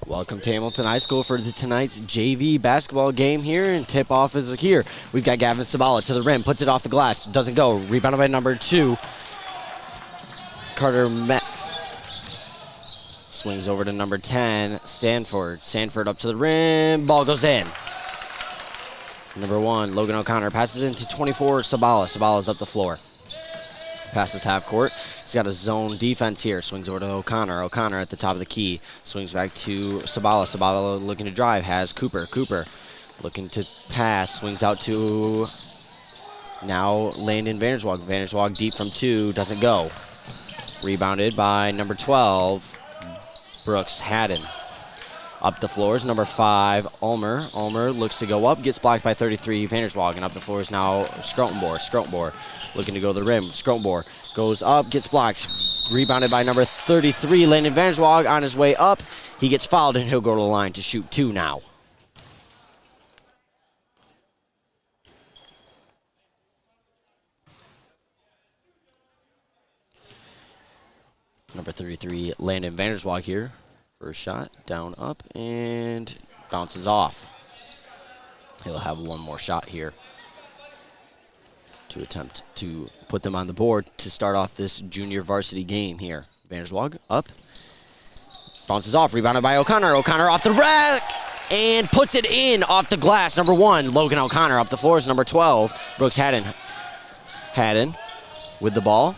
Welcome to Hamilton High School for tonight's JV basketball game here, and tip-off is here. We've got Gavin Sabala to the rim, puts it off the glass, doesn't go. Rebounded by number 2, Carter Metz. Swings over to number 10, Sanford. Sanford up to the rim, ball goes in. Number 1, Logan O'Connor passes into 24, Sabala. Sabala's up the floor. Passes half court. He's got a zone defense here. Swings over to O'Connor. O'Connor at the top of the key. Swings back to Sabala. Sabala looking to drive. Has Cooper. Cooper looking to pass. Swings out to now Landon Vanderswag. Vanderswag deep from 2. Doesn't go. Rebounded by number 12, Brooks Haddon. Up the floor is number 5, Ulmer. Ulmer looks to go up. Gets blocked by 33, Vanderswag. And up the floor is now Scrotenbohr. Scrotenbohr looking to go to the rim. Scrotenbohr goes up, gets blocked. Rebounded by number 33, Landon Vanderswag. On his way up, he gets fouled, and he'll go to the line to shoot 2 now. Number 33, Landon Vanderswag here. First shot, down, up, and bounces off. He'll have one more shot here to attempt to put them on the board to start off this junior varsity game here. Vanderswag up, bounces off, rebounded by O'Connor. O'Connor off the rack and puts it in off the glass. Number 1, Logan O'Connor. Up the floor is number 12, Brooks Haddon. Haddon with the ball.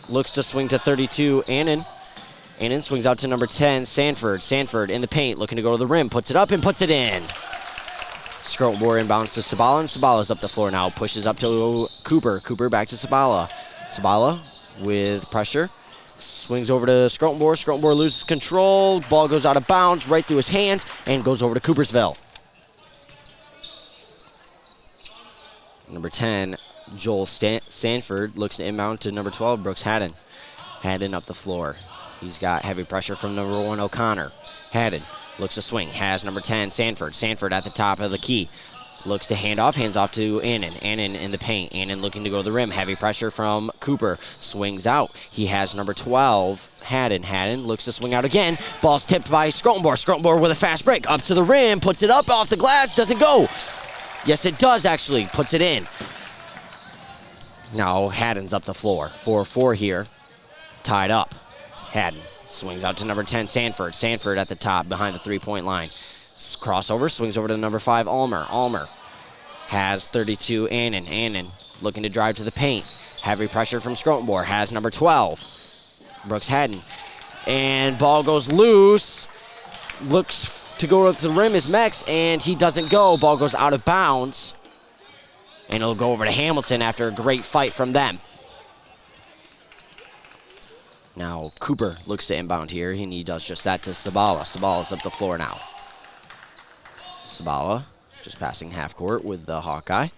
Looks to swing to 32, Aiden. Aiden swings out to number 10, Sanford. Sanford in the paint, looking to go to the rim. Puts it up and puts it in. Scrotenbohr inbounds to Sabala, and Sabala's up the floor now. Pushes up to Cooper. Cooper back to Sabala. Sabala with pressure. Swings over to Scrotenbohr. Scrotenbohr loses control. Ball goes out of bounds right through his hands and goes over to Coopersville. Number 10, Joel Sanford looks to inbound to number 12, Brooks Haddon. Haddon up the floor. He's got heavy pressure from number 1, O'Connor. Haddon looks to swing. Has number 10, Sanford. Sanford at the top of the key. Looks to hand off. Hands off to Aiden. Aiden in the paint. Aiden looking to go to the rim. Heavy pressure from Cooper. Swings out. He has number 12, Haddon. Haddon looks to swing out again. Ball's tipped by Scrotenbohr. Scrotenbohr with a fast break. Up to the rim. Puts it up off the glass. Doesn't go. Yes, it does actually. Puts it in. Now Haddon's up the floor. 4-4 here. Tied up. Haddon swings out to number 10, Sanford. Sanford at the top behind the three-point line. Crossover, swings over to number 5, Ulmer. Ulmer has 32, Aiden. Aiden looking to drive to the paint. Heavy pressure from Scrotenbohr. Has number 12, Brooks Haddon. And ball goes loose. Looks to go to the rim is Mex, and he doesn't go. Ball goes out of bounds. And it'll go over to Hamilton after a great fight from them. Now Cooper looks to inbound here, and he does just that to Sabala. Sabala's up the floor now. Sabala just passing half court with the Hawkeye.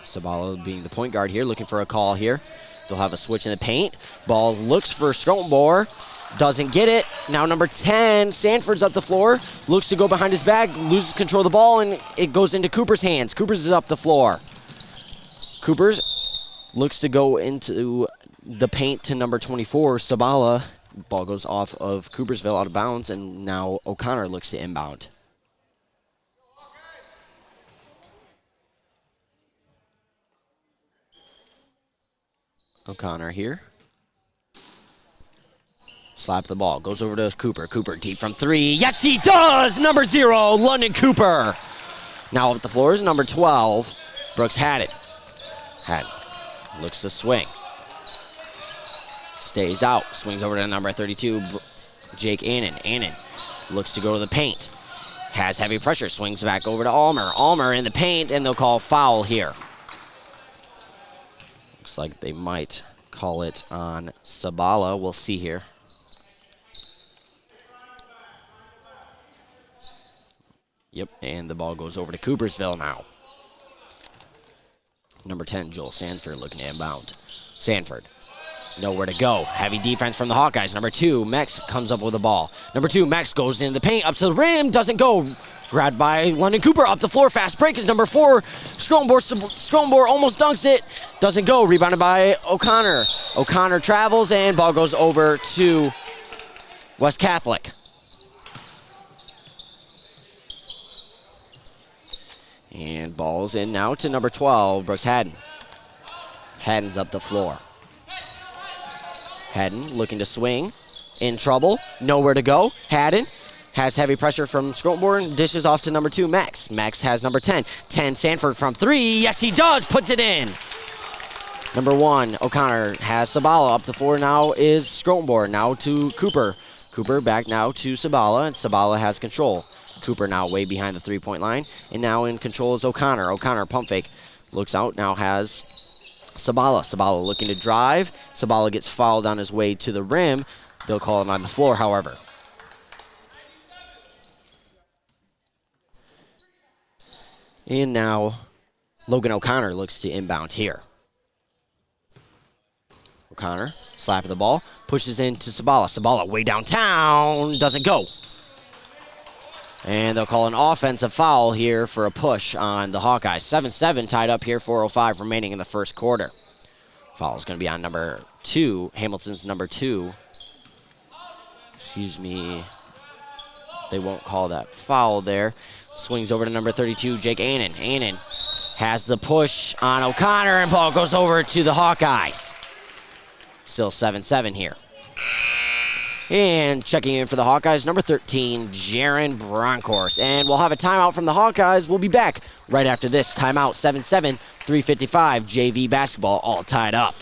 Sabala being the point guard here, looking for a call here. They'll have a switch in the paint. Ball looks for Scrotenbohr. Doesn't get it. Now number 10, Sanford's up the floor. Looks to go behind his back, loses control of the ball, and it goes into Cooper's hands. Cooper's is up the floor. Cooper's looks to go into the paint to number 24, Sabala. Ball goes off of Coopersville out of bounds, and now O'Connor looks to inbound. O'Connor here. Slap the ball, goes over to Cooper. Cooper deep from 3. Yes, he does! Number 0, London Cooper. Now up the floor is number 12, Brooks Haddon. Haddon looks to swing. Stays out, swings over to number 32, Jake Aiden. Aiden looks to go to the paint. Has heavy pressure, swings back over to Ulmer. Ulmer in the paint, and they'll call foul here. Looks like they might call it on Sabala. We'll see here. Yep, and the ball goes over to Coopersville now. Number 10, Joel Sanford looking to inbound. Sanford. Nowhere to go. Heavy defense from the Hawkeyes. Number 2, Mex comes up with the ball. Number 2, Mex goes in the paint, up to the rim, doesn't go. Grabbed by London Cooper, up the floor, fast break is number 4. Scrotenbohr almost dunks it, doesn't go. Rebounded by O'Connor. O'Connor travels, and ball goes over to West Catholic. And ball's in now to number 12, Brooks Haddon. Haddon's up the floor. Haddon looking to swing. In trouble. Nowhere to go. Haddon has heavy pressure from Scrotenborn. Dishes off to number 2, Max. Max has number 10. 10, Sanford from 3. Yes, he does. Puts it in. Number 1, O'Connor has Sabala up the floor. Now is Scrotenborn. Now to Cooper. Cooper back now to Sabala, and Sabala has control. Cooper now way behind the three-point line, and now in control is O'Connor. O'Connor pump fake. Looks out, now has Sabala. Sabala looking to drive. Sabala gets fouled on his way to the rim. They'll call it on the floor, however. And now Logan O'Connor looks to inbound here. O'Connor, slap of the ball, pushes into Sabala. Sabala way downtown, doesn't go. And they'll call an offensive foul here for a push on the Hawkeyes. 7-7 tied up here, 4:05 remaining in the first quarter. Foul is going to be on number 2, Hamilton's number 2. Excuse me. They won't call that foul there. Swings over to number 32, Jake Aiden. Aiden has the push on O'Connor, and ball goes over to the Hawkeyes. Still 7-7 here. And checking in for the Hawkeyes, number 13, Jaron Bronkhorst. And we'll have a timeout from the Hawkeyes. We'll be back right after this. Timeout, 7-7, 3:55, JV basketball all tied up.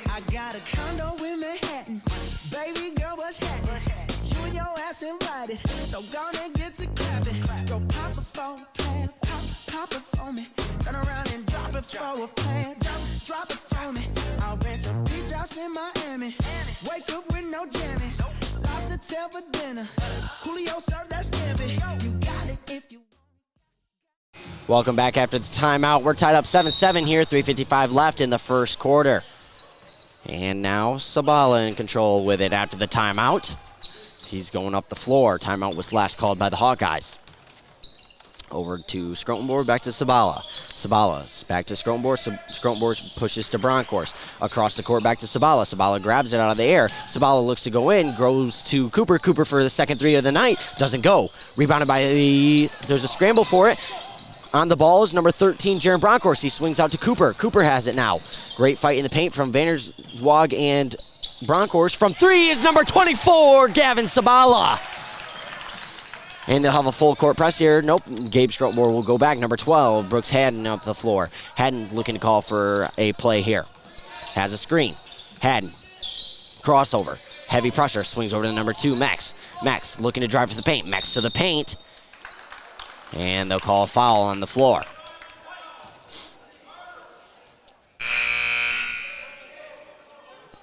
I got a condo in Manhattan. Baby girl, what's happening? You and your ass invited, so gonna get to clapping. Go pop it for a plan, pop it for me. Turn around and drop it for a plan, drop it for me. I'll rent a beach house in Miami. Wake up with no jammies. Lobster tail for dinner. Julio served that scampi. You got it if you. Welcome back after the timeout. We're tied up 7-7 here, 3:55 left in the first quarter. And now Sabala in control with it after the timeout. He's going up the floor. Timeout was last called by the Hawkeyes. Over to Scrotenborn, back to Sabala. Sabala's back to Scrotenborn. Scrotenborn pushes to Bronkhorst. Across the court, back to Sabala. Sabala grabs it out of the air. Sabala looks to go in, goes to Cooper. Cooper for the second three of the night. Doesn't go. Rebounded by there's a scramble for it. On the ball is number 13, Jaron Bronkhorst. He swings out to Cooper. Cooper has it now. Great fight in the paint from Vanderswag and Bronkhorst. From 3 is number 24, Gavin Sabala. And they'll have a full court press here. Nope, Gabe Scrotenborn will go back. Number 12, Brooks Haddon up the floor. Haddon looking to call for a play here. Has a screen. Haddon, crossover. Heavy pressure, swings over to number 2, Max. Max looking to drive to the paint. Max to the paint. And they'll call a foul on the floor.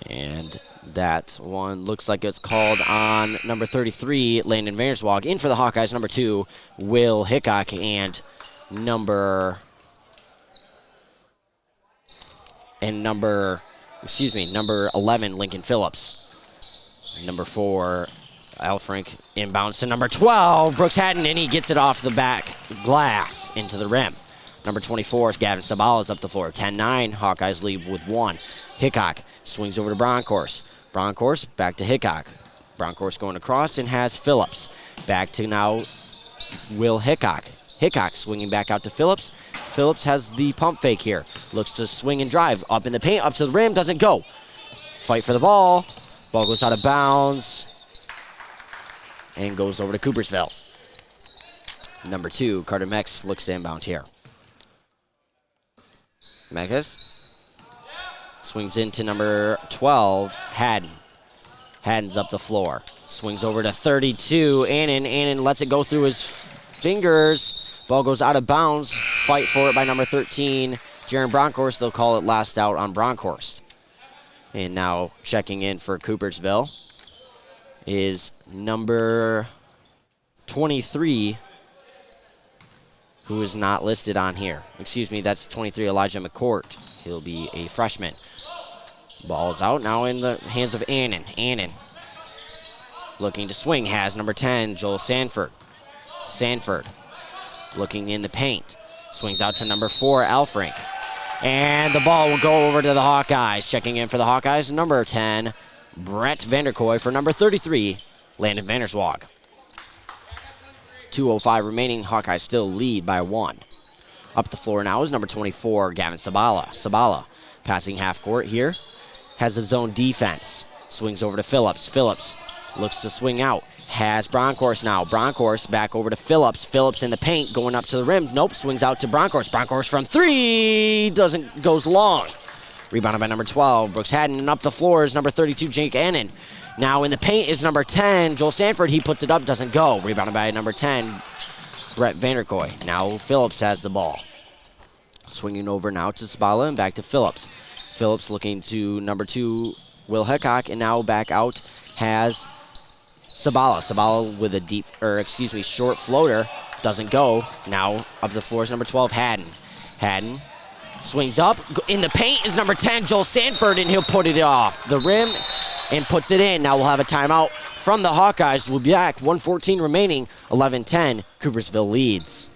And that one looks like it's called on number 33, Landon Vanderswag. In for the Hawkeyes, number 2, Will Hickok, and number 11, Lincoln Phillips. Number 4, Alfrink inbounds to number 12, Brooks Haddon, and he gets it off the back glass into the rim. Number 24 is Gavin Sabala is up the floor. 10-9, Hawkeyes lead with 1. Hickok swings over to Bronkhorst. Bronkhorst back to Hickok. Bronkhorst going across and has Phillips. Back to now Will Hickok. Hickok swinging back out to Phillips. Phillips has the pump fake here. Looks to swing and drive. Up in the paint, up to the rim, doesn't go. Fight for the ball. Ball goes out of bounds and goes over to Coopersville. Number 2, Carter Mex looks to inbound here. Mekas swings into number 12, Haddon. Haddon's up the floor. Swings over to 32, Aiden. Aiden lets it go through his fingers. Ball goes out of bounds. Fight for it by number 13, Jaron Bronkhorst. They'll call it last out on Bronkhorst. And now checking in for Coopersville is number 23, who is not listed on here. Excuse me, that's 23, Elijah McCourt. He'll be a freshman. Ball's out now in the hands of Aiden. Aiden looking to swing, has number 10, Joel Sanford. Sanford looking in the paint. Swings out to number 4, Alfrink. And the ball will go over to the Hawkeyes. Checking in for the Hawkeyes, number 10, Brett Vanderkoy. For number 33, Landon Vanderswag. 2:05 remaining. Hawkeyes still lead by 1. Up the floor now is number 24, Gavin Sabala. Sabala passing half court here. Has a zone defense. Swings over to Phillips. Phillips looks to swing out. Has Bronkhorst now. Bronkhorst back over to Phillips. Phillips in the paint going up to the rim. Nope, swings out to Bronkhorst. Bronkhorst from 3. Goes long. Rebounded by number 12, Brooks Haddon. And up the floor is number 32, Jake Annan. Now in the paint is number 10, Joel Sanford. He puts it up, doesn't go. Rebounded by number 10, Brett Vanderkoy. Now Phillips has the ball. Swinging over now to Sabala and back to Phillips. Phillips looking to number 2, Will Hickok, and now back out has Sabala. Sabala with a short floater. Doesn't go. Now up the floor is number 12, Haddon. Haddon swings up. In the paint is number 10, Joel Sanford, and he'll put it off the rim and puts it in. Now we'll have a timeout from the Hawkeyes. We'll be back. 1:14 remaining. 11-10. Coopersville leads.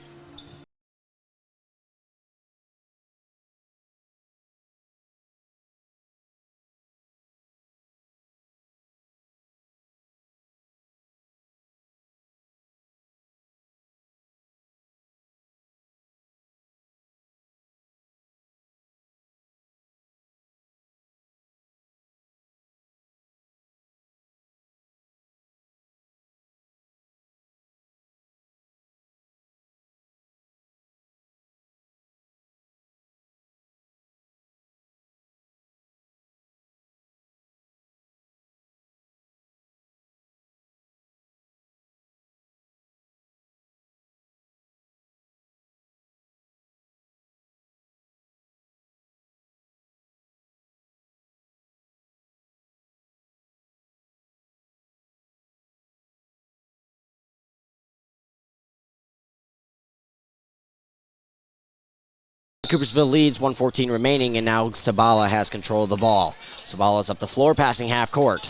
Coopersville leads, 1:14 remaining, and now Sabala has control of the ball. Sabala's up the floor, passing half court.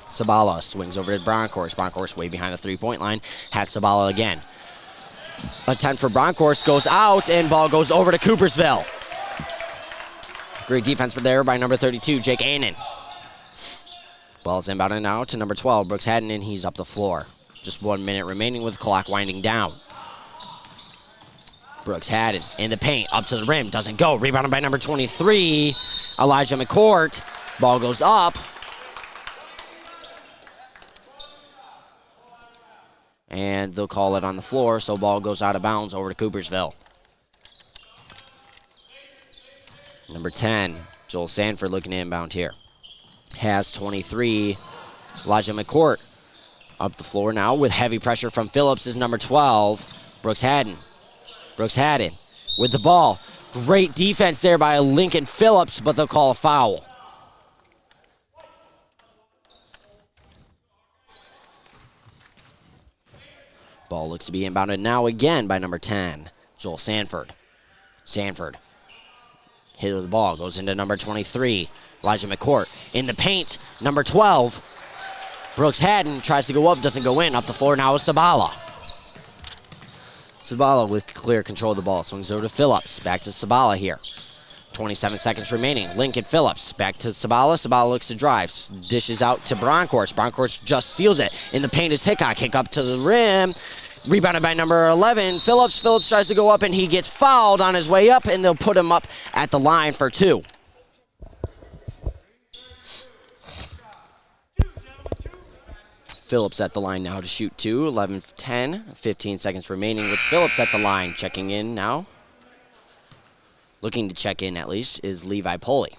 Sabala swings over to Bronkhorst. Bronkhorst way behind the three-point line. Has Sabala again. Attempt for Bronkhorst goes out, and ball goes over to Coopersville. Great defense there by number 32, Jake Annan. Ball's inbounded now to number 12, Brooks Haddon, and he's up the floor. Just 1 minute remaining with the clock winding down. Brooks Haddon in the paint, up to the rim, doesn't go. Rebounded by number 23, Elijah McCourt. Ball goes up. And they'll call it on the floor, so ball goes out of bounds over to Coopersville. Number 10, Joel Sanford looking inbound here. Has 23, Elijah McCourt. Up the floor now with heavy pressure from Phillips is number 12, Brooks Haddon. Brooks Haddon with the ball. Great defense there by Lincoln Phillips, but they'll call a foul. Ball looks to be inbounded now again by number 10, Joel Sanford. Sanford hit with the ball, goes into number 23, Elijah McCourt. In the paint, number 12, Brooks Haddon tries to go up, doesn't go in. Up the floor now is Sabala. Sabala with clear control of the ball. Swings over to Phillips. Back to Sabala here. 27 seconds remaining. Lincoln Phillips back to Sabala. Sabala looks to drive. Dishes out to Bronkhorst. Bronkhorst just steals it. In the paint is Hickok. Kick up to the rim. Rebounded by number 11, Phillips. Phillips tries to go up, and he gets fouled on his way up, and they'll put him up at the line for 2. Phillips at the line now to shoot 2. 11-10, 15 seconds remaining with Phillips at the line. Checking in now. Looking to check in at least is Levi Poley.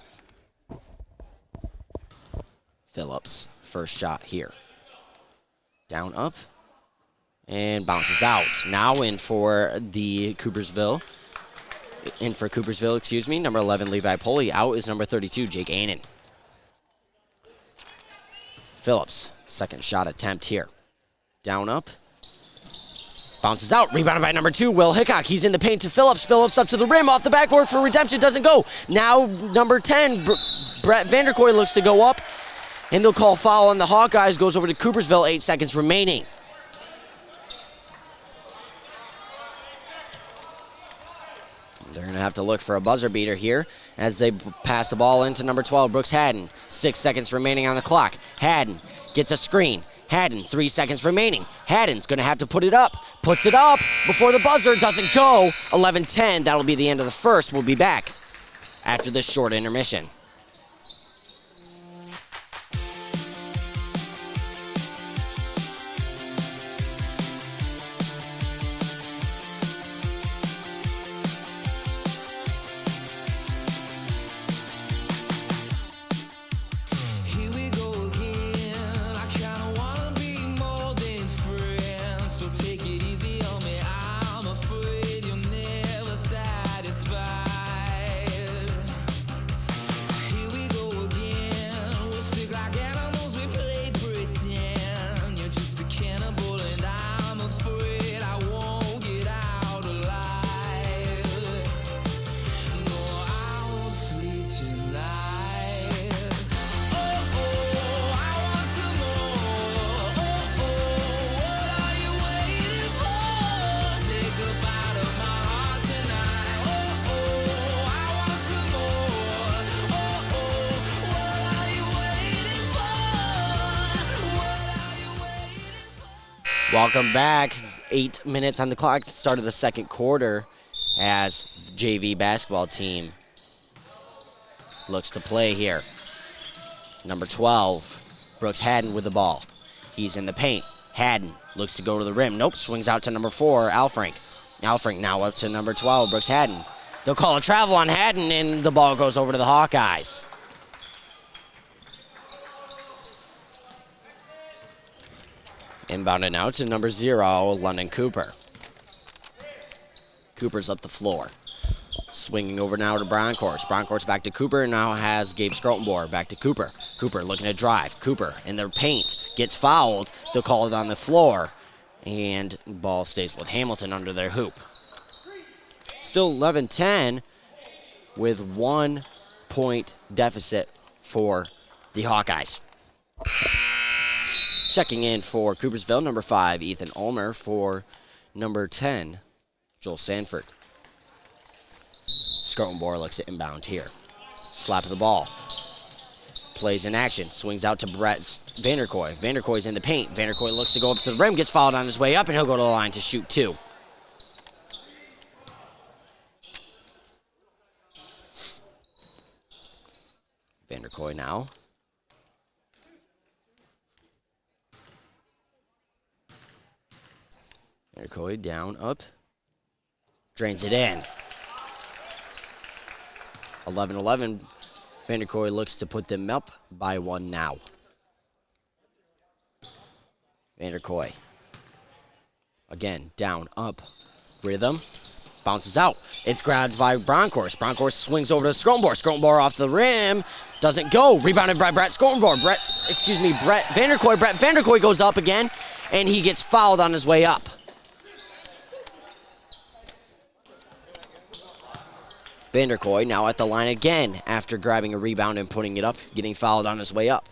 Phillips, first shot here. Down, up, and bounces out. Now in for Coopersville, number 11, Levi Poley. Out is number 32, Jake Annan. Phillips, second shot attempt here. Down, up. Bounces out. Rebounded by number 2, Will Hickok. He's in the paint to Phillips. Phillips up to the rim. Off the backboard for redemption. Doesn't go. Now number 10, Brett Vanderkoy looks to go up. And they'll call foul on the Hawkeyes. Goes over to Coopersville. 8 seconds remaining. They're going Gonna have to look for a buzzer beater here as they pass the ball into number 12, Brooks Haddon. 6 seconds remaining on the clock. Haddon gets a screen. Haddon, 3 seconds remaining. Haddon's gonna have to put it up. Puts it up before the buzzer doesn't go. 11-10, that'll be the end of the first. We'll be back after this short intermission. Welcome back. 8 minutes on the clock, start of the second quarter, as the JV basketball team looks to play here. Number 12, Brooks Haddon with the ball. He's in the paint. Haddon looks to go to the rim. Nope, swings out to number 4, Alfrink. Alfrink now up to number 12, Brooks Haddon. They'll call a travel on Haddon, and the ball goes over to the Hawkeyes. Inbounded now to number 0, London Cooper. Cooper's up the floor. Swinging over now to Broncourse. Broncourse back to Cooper, and now has Gabe Scrotenbohr back to Cooper. Cooper looking to drive. Cooper in the paint. Gets fouled. They'll call it on the floor. And the ball stays with Hamilton under their hoop. Still 11-10 with 1 point deficit for the Hawkeyes. Checking in for Coopersville, number 5, Ethan Ulmer. For number 10, Joel Sanford. Scrotenbohr looks at inbound here. Slap of the ball. Plays in action. Swings out to Brett Vanderkoy. Vanderkoy's in the paint. Vanderkoy looks to go up to the rim. Gets fouled on his way up, and he'll go to the line to shoot 2. Vanderkoy now. Vanderkoy down, up. Drains it in. 11-11. Vanderkoy looks to put them up by 1 now. Vanderkoy. Again, down, up. Rhythm. Bounces out. It's grabbed by Broncourse. Broncourse swings over to Scrotenbohr. Scrotenbohr off the rim. Doesn't go. Rebounded by Brett Scrotenbohr. Brett Vanderkoy. Brett Vanderkoy goes up again, and he gets fouled on his way up. Vanderkoy now at the line again after grabbing a rebound and putting it up, getting fouled on his way up.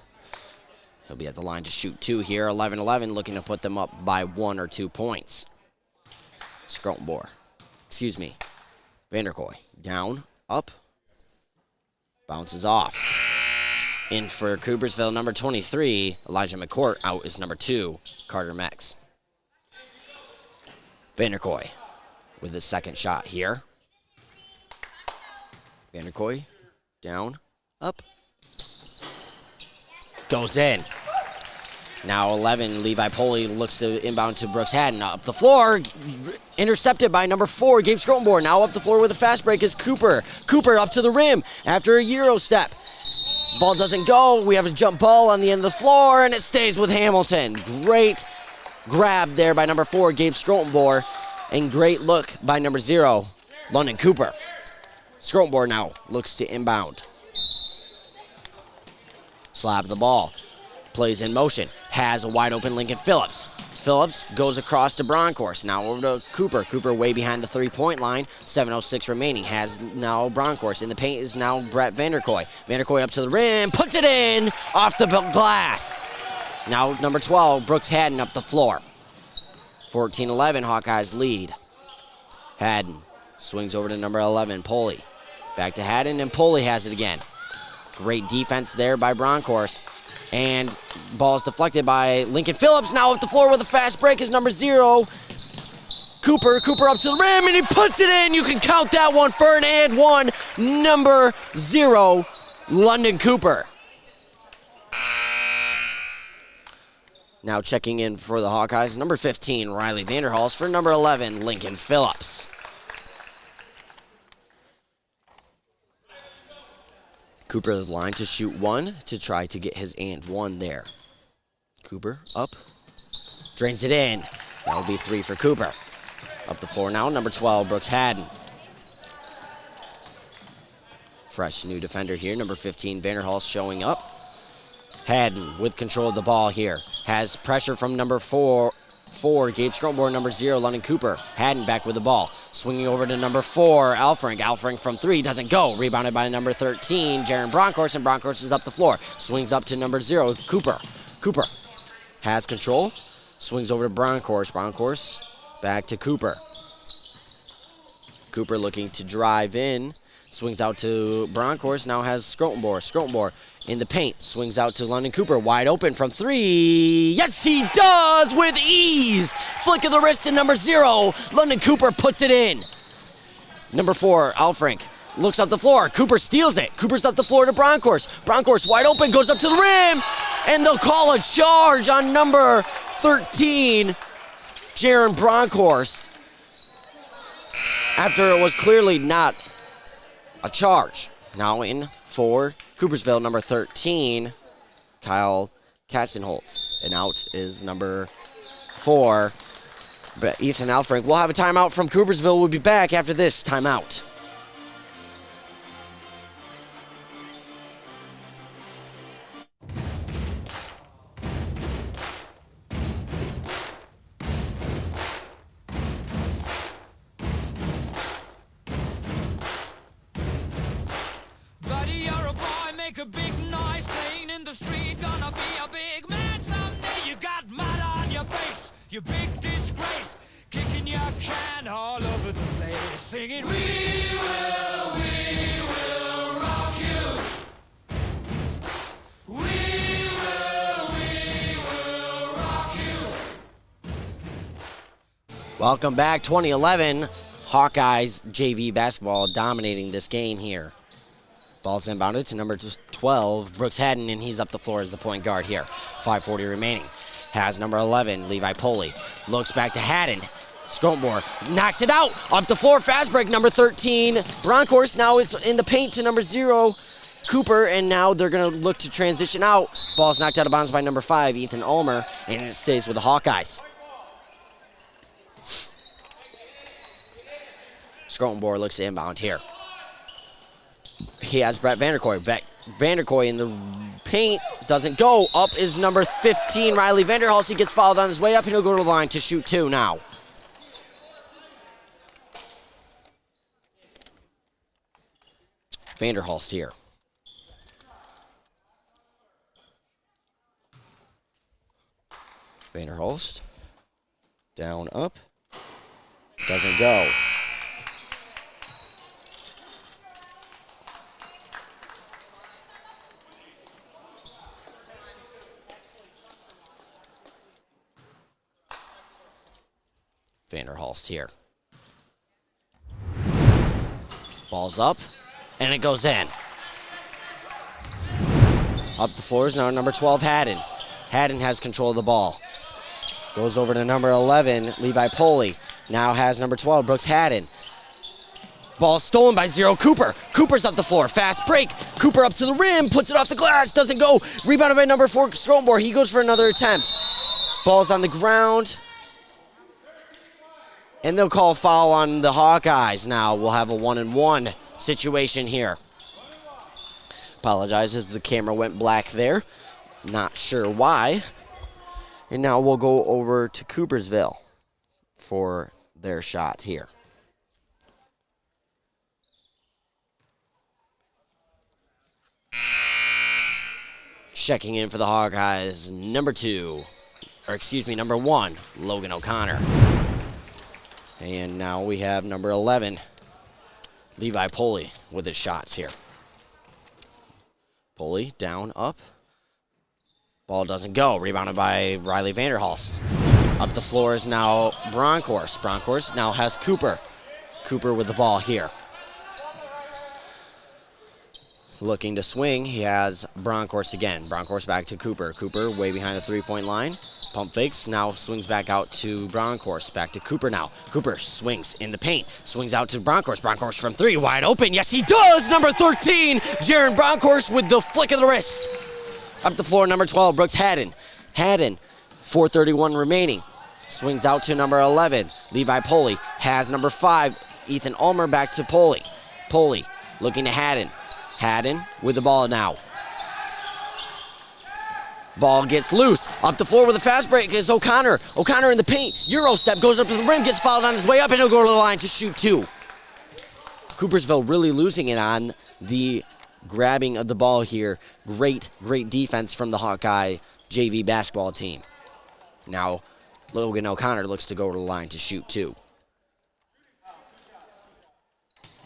He'll be at the line to shoot 2 here. 11-11, looking to put them up by 1 or 2 points. Vanderkoy down, up, bounces off. In for Coopersville, number 23, Elijah McCourt. Out is number 2, Carter Mex. Vanderkoy with his second shot here. Vanderkoy, down, up, goes in. Now 11, Levi Poley looks to inbound to Brooks Haddon. Up the floor, intercepted by number 4, Gabe Scrotenbohr. Now up the floor with a fast break is Cooper. Cooper up to the rim after a Euro step. Ball doesn't go. We have a jump ball on the end of the floor, and it stays with Hamilton. Great grab there by number 4, Gabe Scrotenbohr, and great look by number 0, London Cooper. Scrotenbohr now looks to inbound. Slap the ball. Plays in motion. Has a wide open Lincoln Phillips. Phillips goes across to Broncourse. Now over to Cooper. Cooper way behind the 3-point line. 7:06 remaining. Has now Broncourse. In the paint is now Brett Vanderkoy. Vanderkoy up to the rim. Puts it in off the glass. Now number 12, Brooks Haddon up the floor. 14-11, Hawkeyes lead. Haddon Swings over to number 11, Poley. Back to Haddon, and Poley has it again. Great defense there by Bronkhorst. And ball is deflected by Lincoln Phillips. Now up the floor with a fast break is number 0, Cooper. Cooper up to the rim, and he puts it in. You can count that one for an and one. Number 0, London Cooper. Now checking in for the Hawkeyes, number 15, Riley Vanderhulst, for number 11, Lincoln Phillips. Cooper the line to shoot 1 to try to get his and 1 there. Cooper up, drains it in. That'll be 3 for Cooper. Up the floor now, number 12, Brooks Haddon. Fresh new defender here, number 15, Vanderhulst showing up. Haddon with control of the ball here. Has pressure from number 4, Gabe Scrumborn, number 0, London Cooper. Haddon back with the ball. Swinging over to number 4, Alfrink. Alfrink from 3, doesn't go. Rebounded by number 13, Jaron Bronkhorst, and Bronkhorst is up the floor. Swings up to number 0, Cooper. Cooper has control. Swings over to Bronkhorst. Bronkhorst back to Cooper. Cooper looking to drive in. Swings out to Bronkhorst, now has Scrotenbor. Scrotenbor in the paint, swings out to London Cooper, wide open from 3. Yes, he does with ease. Flick of the wrist to number 0. London Cooper puts it in. Number 4, Alfrink looks up the floor. Cooper steals it. Cooper's up the floor to Bronkhorst. Bronkhorst wide open, goes up to the rim, and they'll call a charge on number 13, Jaron Bronkhorst, after it was clearly not a charge. Now in for Coopersville, number 13, Kyle Katzenholz. And out is number 4, but Ethan Alfrink. We'll have a timeout from Coopersville. We'll be back after this timeout. Make a big noise playing in the street. Gonna be a big man someday. You got mud on your face, you big disgrace. Kicking your can all over the place. Singing, we will rock you. We will rock you. Welcome back, 2011. Hawkeyes JV basketball dominating this game here. Ball's inbounded to number 12, Brooks Haddon, and he's up the floor as the point guard here. 5:40 remaining. Has number 11, Levi Poley. Looks back to Haddon. Scrotenbor knocks it out. Up the floor, fast break, number 13, Bronkhorst. Now it's in the paint to number 0, Cooper, and now they're going to look to transition out. Ball's knocked out of bounds by number 5, Ethan Ulmer, and it stays with the Hawkeyes. Scrotenbor looks to inbound here. He has Brett Vanderkoy. Vanderkoy in the paint, doesn't go. Up is number 15, Riley Vanderhulst. He gets fouled on his way up, and he'll go to the line to shoot 2 now. Vanderhulst here. Vanderhulst. Down, up. Doesn't go. Vanderhulst here. Ball's up, and it goes in. Up the floor is now number 12, Haddon. Haddon has control of the ball. Goes over to number 11, Levi Poley. Now has number 12, Brooks Haddon. Ball stolen by 0, Cooper. Cooper's up the floor, fast break. Cooper up to the rim, puts it off the glass, doesn't go. Rebounded by number 4, Scrotenbor. He goes for another attempt. Ball's on the ground. And they'll call a foul on the Hawkeyes now. We'll have a 1-and-1 situation here. Apologizes, the camera went black there. Not sure why. And now we'll go over to Coopersville for their shot here. Checking in for the Hawkeyes, number 1, Logan O'Connor. And now we have number 11, Levi Poley with his shots here. Poley down, up. Ball doesn't go. Rebounded by Riley Vanderhulst. Up the floor is now Bronkhorst. Bronkhorst now has Cooper. Cooper with the ball here. Looking to swing, he has Bronkhorst again. Bronkhorst back to Cooper. Cooper way behind the three-point line. Pump fakes, now swings back out to Bronkhorst. Back to Cooper now. Cooper swings in the paint. Swings out to Bronkhorst. Bronkhorst from three, wide open. Yes, he does! Number 13, Jaron Bronkhorst with the flick of the wrist. Up the floor, number 12, Brooks Haddon. Haddon, 4:31 remaining. Swings out to number 11, Levi Poley. Has number 5, Ethan Ulmer back to Poley. Poley looking to Haddon. Haddon with the ball now. Ball gets loose. Up the floor with a fast break is O'Connor. O'Connor in the paint. Euro step, goes up to the rim, gets fouled on his way up, and he'll go to the line to shoot 2. Coopersville really losing it on the grabbing of the ball here. Great defense from the Hawkeye JV basketball team. Now, Logan O'Connor looks to go to the line to shoot 2.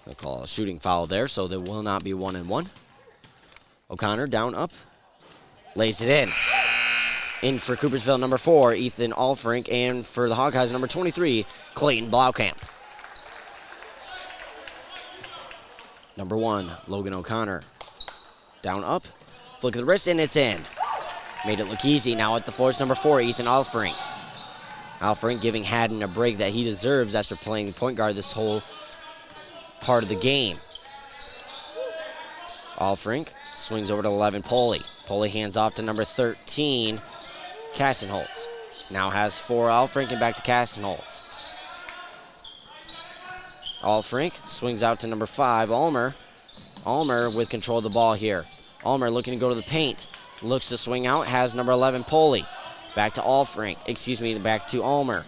They'll call a shooting foul there, so there will not be 1-and-1. O'Connor down, up. Lays it in. In for Coopersville, number 4, Ethan Alfrink, and for the Hawkeyes, number 23, Clayton Blaukamp. Number 1, Logan O'Connor. Down, up. Flick of the wrist, and it's in. Made it look easy. Now at the floor is number 4, Ethan Alfrink. Alfrink giving Haddon a break that he deserves after playing point guard this whole part of the game. Alfrink swings over to 11, Poley. Poley hands off to number 13, Kassenholz. Now has 4, Alfrink, and back to Kassenholz. Alfrink swings out to number 5, Ulmer. Ulmer with control of the ball here. Ulmer looking to go to the paint. Looks to swing out, has number 11, Poley. Back to Alfrink, back to Ulmer.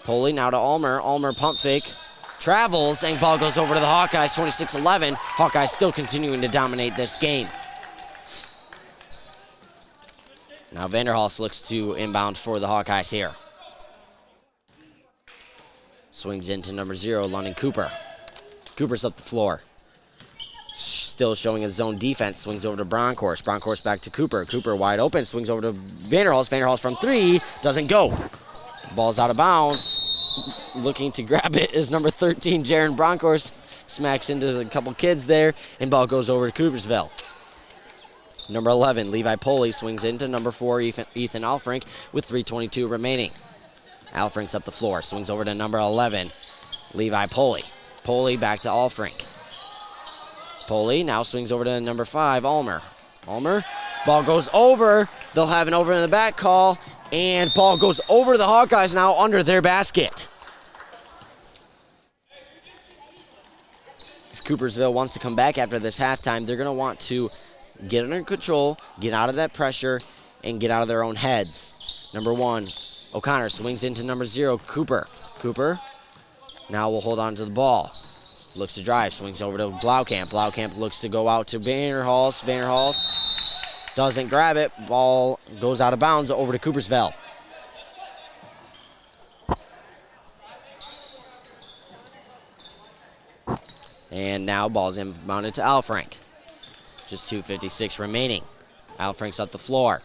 Poley now to Ulmer. Ulmer pump fake. Travels, and ball goes over to the Hawkeyes, 26-11. Hawkeyes still continuing to dominate this game. Now Vanderhulst looks to inbound for the Hawkeyes here. Swings into number 0, London Cooper. Cooper's up the floor. Still showing his zone defense. Swings over to Bronkhorst. Bronkhorst back to Cooper. Cooper wide open. Swings over to Vanderhulst. Vanderhulst from 3. Doesn't go. Ball's out of bounds. Looking to grab it is number 13, Jaron Bronkhorst. Smacks into a couple kids there, and ball goes over to Coopersville. Number 11, Levi Poley swings into number 4, Ethan Alfrink, with 3:22 remaining. Alfrink's up the floor, swings over to number 11, Levi Poley. Poley back to Alfrink. Poley now swings over to number 5, Ulmer. Ulmer, ball goes over. They'll have an over in the back call, and ball goes over to the Hawkeyes now under their basket. If Coopersville wants to come back after this halftime, they're going to want to get under control, get out of that pressure, and get out of their own heads. Number 1, O'Connor swings into number 0, Cooper. Cooper now will hold on to the ball. Looks to drive, swings over to Blaukamp. Blaukamp looks to go out to Vanderhulst. Vanderhulst doesn't grab it. Ball goes out of bounds over to Coopersville. And now ball's inbounded to Alfrink. Just 2:56 remaining. Alfrink's up the floor.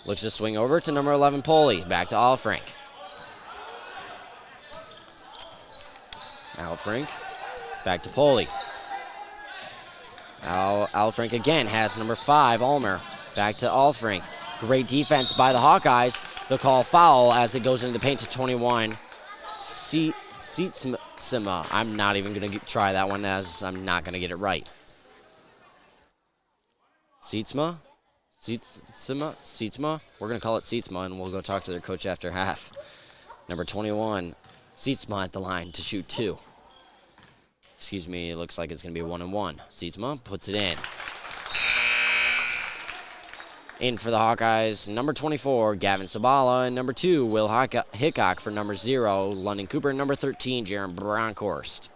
Looks to swing over to number 11, Poley. Back to Alfrink. Alfrink back to Poley. Alfrink again has number 5, Ulmer. Back to Alfrink. Great defense by the Hawkeyes. They'll call foul as it goes into the paint to 21. Sietsma. I'm not even going to try that one as I'm not going to get it right. Sietsma? Sietsma? We're going to call it Sietsma, and we'll go talk to their coach after half. Number 21, Sietsma at the line to shoot 2. Excuse me, it looks like it's going to be 1-and-1. Sietsma puts it in. In for the Hawkeyes, number 24, Gavin Sabala, and number 2, Will Hickok for number 0, London Cooper, number 13, Jaron Bronkhorst.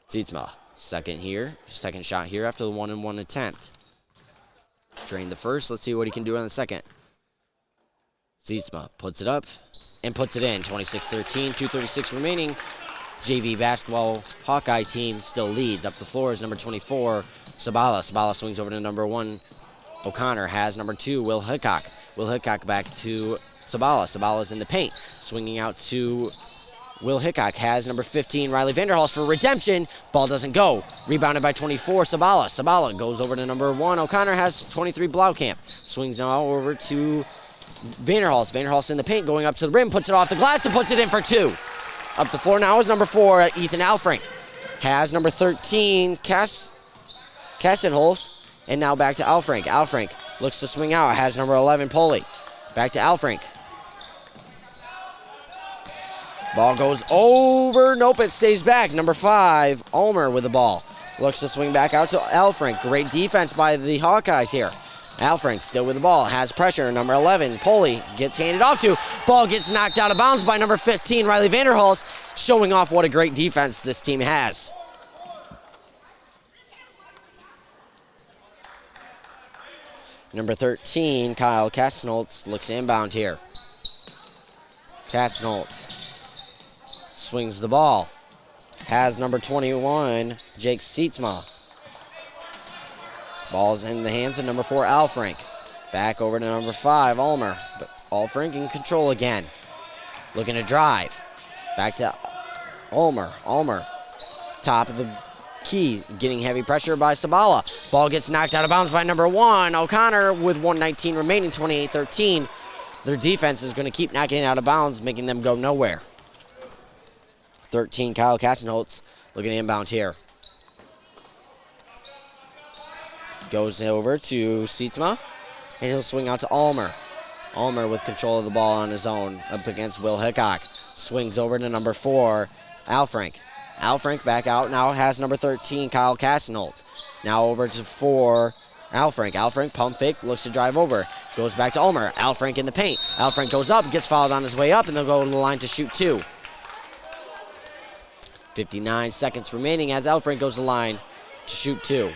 Sietsma, second shot here after the 1-and-1 attempt. Drained the first, let's see what he can do on the second. Sietsma puts it up and puts it in, 26-13, 2:36 remaining. JV basketball Hawkeye team still leads. Up the floor is number 24, Sabala. Sabala swings over to number 1, O'Connor. Has number 2, Will Hickok. Will Hickok back to Sabala. Sabala's in the paint. Swinging out to Will Hickok. Has number 15, Riley Vanderhulst for redemption. Ball doesn't go. Rebounded by 24, Sabala. Sabala goes over to number 1, O'Connor. Has 23, Blaukamp. Swings now over to Vanderhulst. Vanderhulst in the paint, going up to the rim, puts it off the glass and puts it in for 2. Up the floor now is number 4, Ethan Alfrink. Has number 13, Castenholz, and now back to Alfrink. Alfrink looks to swing out, has number 11, Poley. Back to Alfrink. Ball goes over, nope, it stays back. Number 5, Ulmer with the ball. Looks to swing back out to Alfrink. Great defense by the Hawkeyes here. Alfrink still with the ball, has pressure. Number 11, Poley gets handed off to. Ball gets knocked out of bounds by number 15, Riley Vanderhulst, showing off what a great defense this team has. Number 13, Kyle Castenholz looks inbound here. Castenholz swings the ball. Has number 21, Jake Sietsma. Ball's in the hands of number 4, Alfrink. Back over to number 5, Ulmer. But Alfrink in control again. Looking to drive. Back to Ulmer. Ulmer, top of the key, getting heavy pressure by Sabala. Ball gets knocked out of bounds by number 1, O'Connor, with 1:19 remaining, 28-13. Their defense is going to keep knocking it out of bounds, making them go nowhere. 13, Kyle Castenholz, looking inbound here. Goes over to Sietsma, and he'll swing out to Ulmer. Ulmer with control of the ball on his own up against Will Hickok. Swings over to number 4, Alfrink. Alfrink back out, now has number 13, Kyle Castenholz. Now over to 4, Alfrink. Alfrink pump fake, looks to drive over. Goes back to Ulmer. Alfrink in the paint. Alfrink goes up, gets fouled on his way up, and they'll go to the line to shoot 2. 59 seconds remaining as Alfrink goes to the line to shoot 2.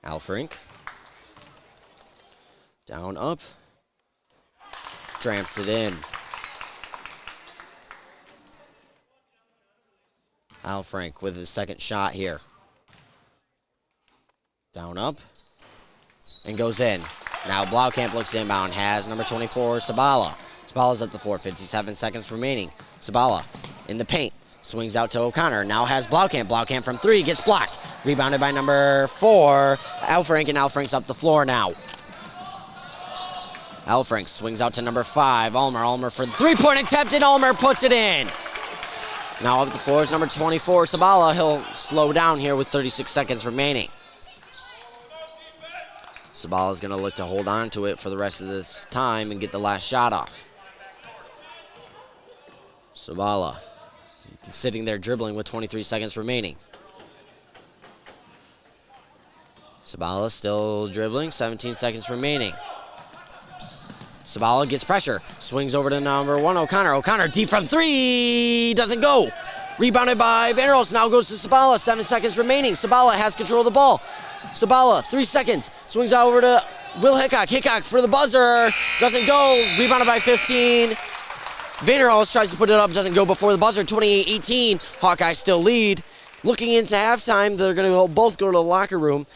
Alfrink. Down, up. Tramps it in. Alfrink with his second shot here. Down, up. And goes in. Now Blaukamp looks inbound. Has number 24, Sabala. Sabala's up the floor. 57 seconds remaining. Sabala in the paint. Swings out to O'Connor. Now has Blaukamp. Blaukamp from 3. Gets blocked. Rebounded by number 4, Alfrink, and Alfrink's up the floor now. Alfrink swings out to number 5, Ulmer. Ulmer for the 3-point attempt, and Ulmer puts it in. Now up the floor is number 24, Sabala. He'll slow down here with 36 seconds remaining. Sabala's going to look to hold on to it for the rest of this time and get the last shot off. Sabala sitting there dribbling with 23 seconds remaining. Sabala still dribbling, 17 seconds remaining. Sabala gets pressure, swings over to number 1, O'Connor. O'Connor deep from 3, doesn't go. Rebounded by Vanderhulst, now goes to Sabala, 7 seconds remaining. Sabala has control of the ball. Sabala, 3 seconds, swings over to Will Hickok. Hickok for the buzzer, doesn't go. Rebounded by 15. Vanderhulst tries to put it up, doesn't go before the buzzer, 28-18. Hawkeye still lead. Looking into halftime, they're going to both go to the locker room.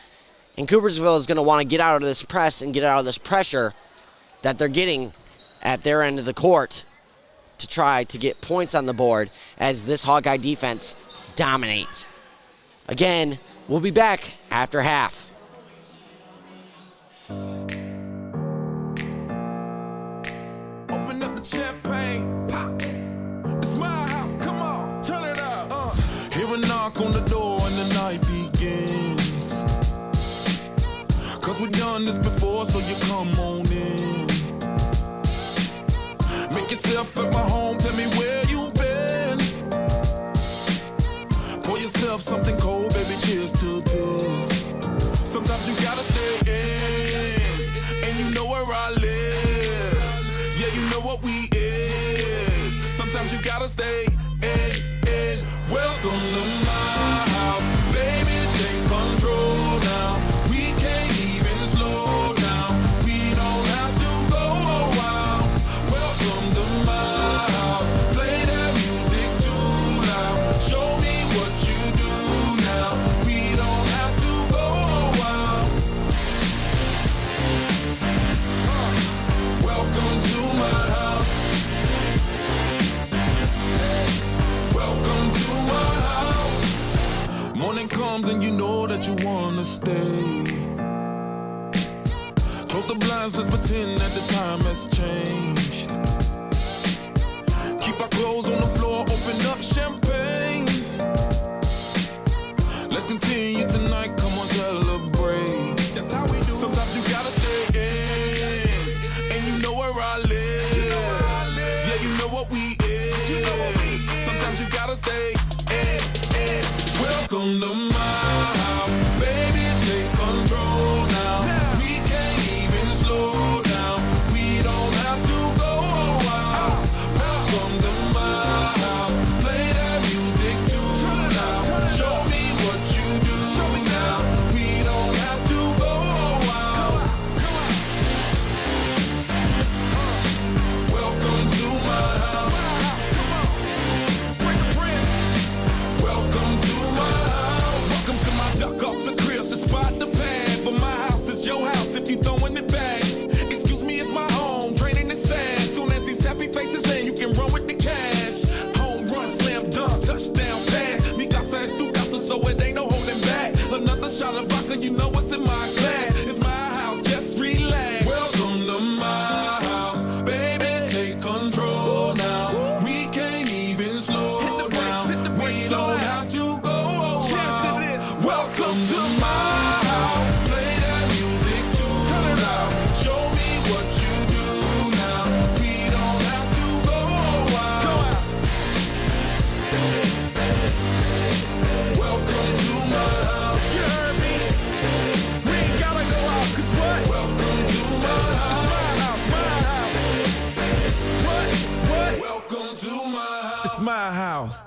And Coopersville is going to want to get out of this press and get out of this pressure that they're getting at their end of the court to try to get points on the board as this Hawkeye defense dominates. Again, we'll be back after half. Open up the champagne, pop. It's my house, come on, turn it up. Hear a knock on the door and the night begins. Cause we've done this before, so you come on in. Make yourself at my home, tell me where you been. Pour yourself something cold, baby, cheers to this. Sometimes you gotta stay in, and you know where I live. Yeah, you know what we is. Sometimes you gotta stay in. Welcome to my stay. Close the blinds, let's pretend that the time has changed. Keep our clothes on the floor, open up champagne. Let's continue tonight, come on, celebrate. That's how we do. Sometimes you gotta stay in, and you know where I live. Yeah, you know what we is. Sometimes you gotta stay in. Welcome to my house, baby, take control now. We can't even slow down. We don't have to go out. Welcome to my house, play that music too loud. Show me what you do now. We don't have to go out. Welcome to my house. Welcome to my house. Welcome to my duck off the crib, the spot, the pad. But my house is your house if you throwing it back. Excuse me if my home draining the sand. Soon as these happy faces land, you can run with the cash. Home run, slam dunk, touchdown pass. Mi casa es tu casa, so it ain't no holding back. Another shot of vodka, you know what's in my glass. It's my house, just relax. Welcome to my house, baby, take control now. We can't even slow down. We don't have to go out. Welcome to my house, play that music too loud. Show me what you do now. We don't have to go out. Welcome to my house. You heard me? We ain't gotta go out, 'cause what? Welcome to my house. It's my house, my house. What? Welcome to my house. It's my house.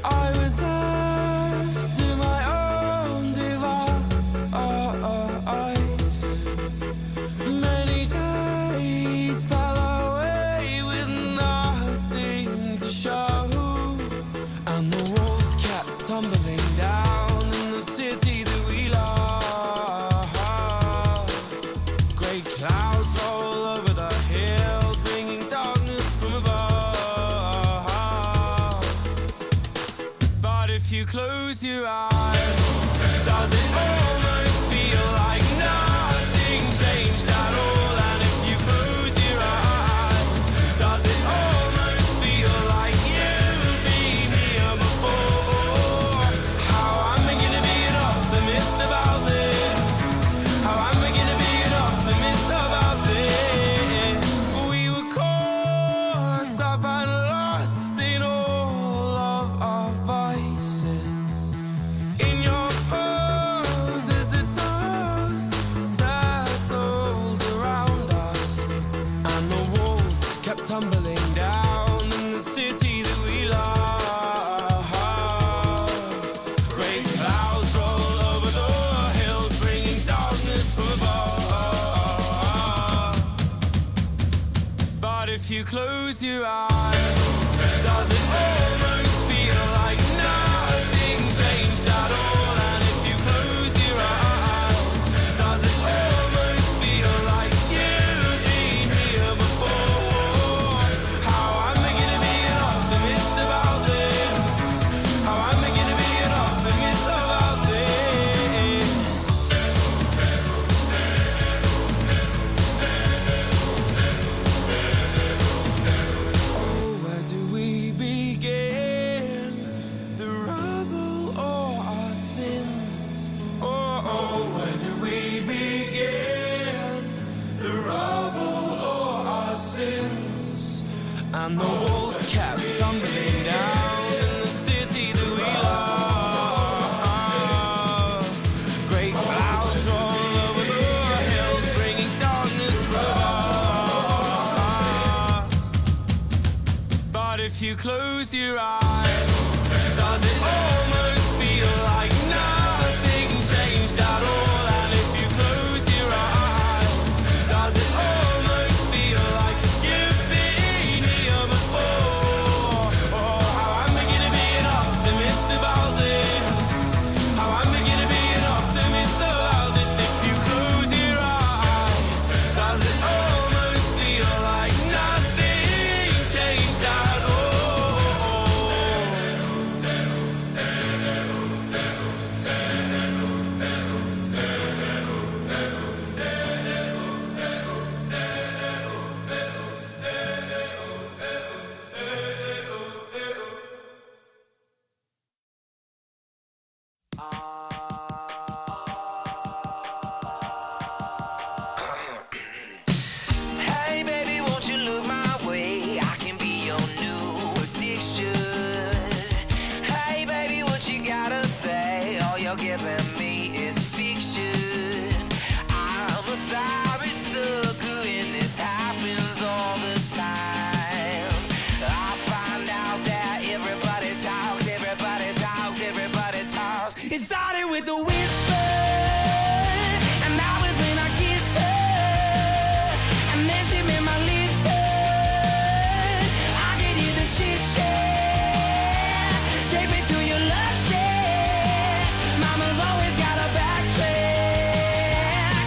I was left to my own devices. Many days fell away with nothing to show, and the walls kept tumbling down in the city that we love. Great clouds roll over the hills, bringing darkness from above. But if you close your eyes, does it almost feel like nothing changed at all? And if you close your eyes, does it almost feel like you've been here before? How am I gonna be an optimist about this? How am I gonna be an optimist about this? We were caught up and lost in all of our vices. In your poses, the dust settled around us, and the walls kept tumbling down in the city that we love. Great clouds roll over the hills, bringing darkness from above. But if you close your eyes, does it almost feel like nothing changed at all? And if you close your eyes, does it almost feel like you've been here before? How am I gonna be an optimist about this? How am I gonna be an optimist about this? Oh, where do we begin? The rubble or our sins? Oh, where do we begin? The rubble or our sins? And the walls kept tumbling down in the city that we love. Great clouds roll over the hills, bringing darkness from above. But if you close your eyes, does it almost feel like nothing changed at all? And if you close your eyes, does it almost feel like you've been here before? Oh, how am I sorry sucker, and this happens all the time. I find out that everybody talks, everybody talks, everybody talks. It started with a whisper, and that was when I kissed her, and then she made my lips hurt. I could hear the chit chat. Take me to your love shack. Mama's always got a backtrack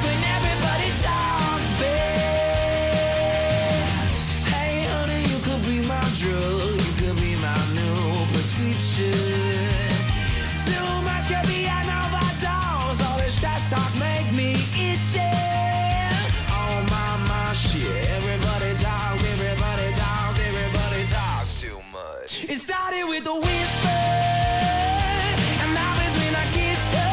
when everybody talks back. Hey honey, you could be my drug, you could be my new prescription. Too much could be an overdose. All this trash talk make me itchy. Oh my shit. Everybody talks, everybody talks, everybody talks too much. It started with a whisper, and that was when I kissed her,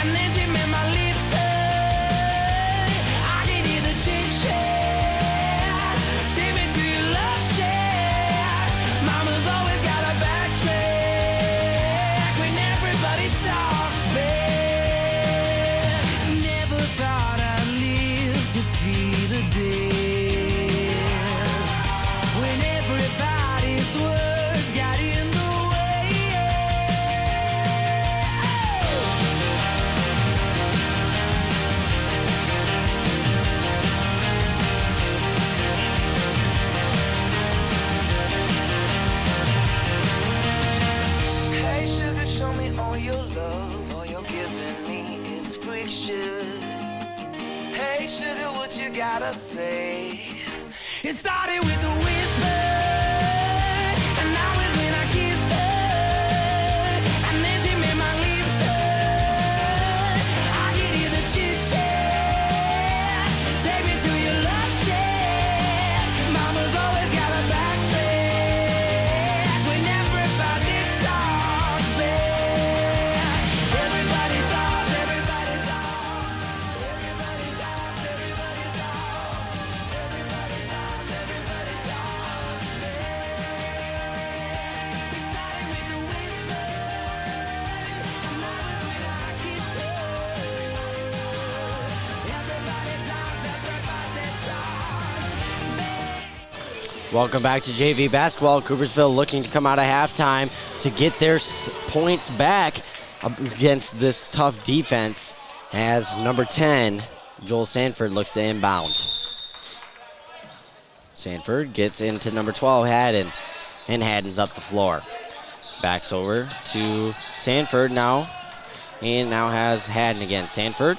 and then she made my lips hurt. I could hear the chit chat. Take me to your love shack. Mama's always got a backtrack when everybody talks back. Never thought I'd live to see the day when everybody's words got in the way. Hey sugar, show me all your love. All you're giving me is friction. Hey sugar, what you gotta say? It started with a whisper, and that was when I kissed her, and then she made my lips hurt. I could hear the chit chat. Take me to your love shack. Mama's always got a backtrack when everybody talks back. Everybody talks, everybody talks, everybody talks, everybody talks, everybody talks, everybody talks back. It started with a whisper, and that was when I kissed her. Everybody talks, everybody talks back. Welcome back to JV Basketball. Coopersville looking to come out of halftime to get their points back against this tough defense as number 10, Joel Sanford, looks to inbound. Sanford gets into number 12, Haddon, and Haddon's up the floor. Backs over to Sanford now, and now has Haddon again. Sanford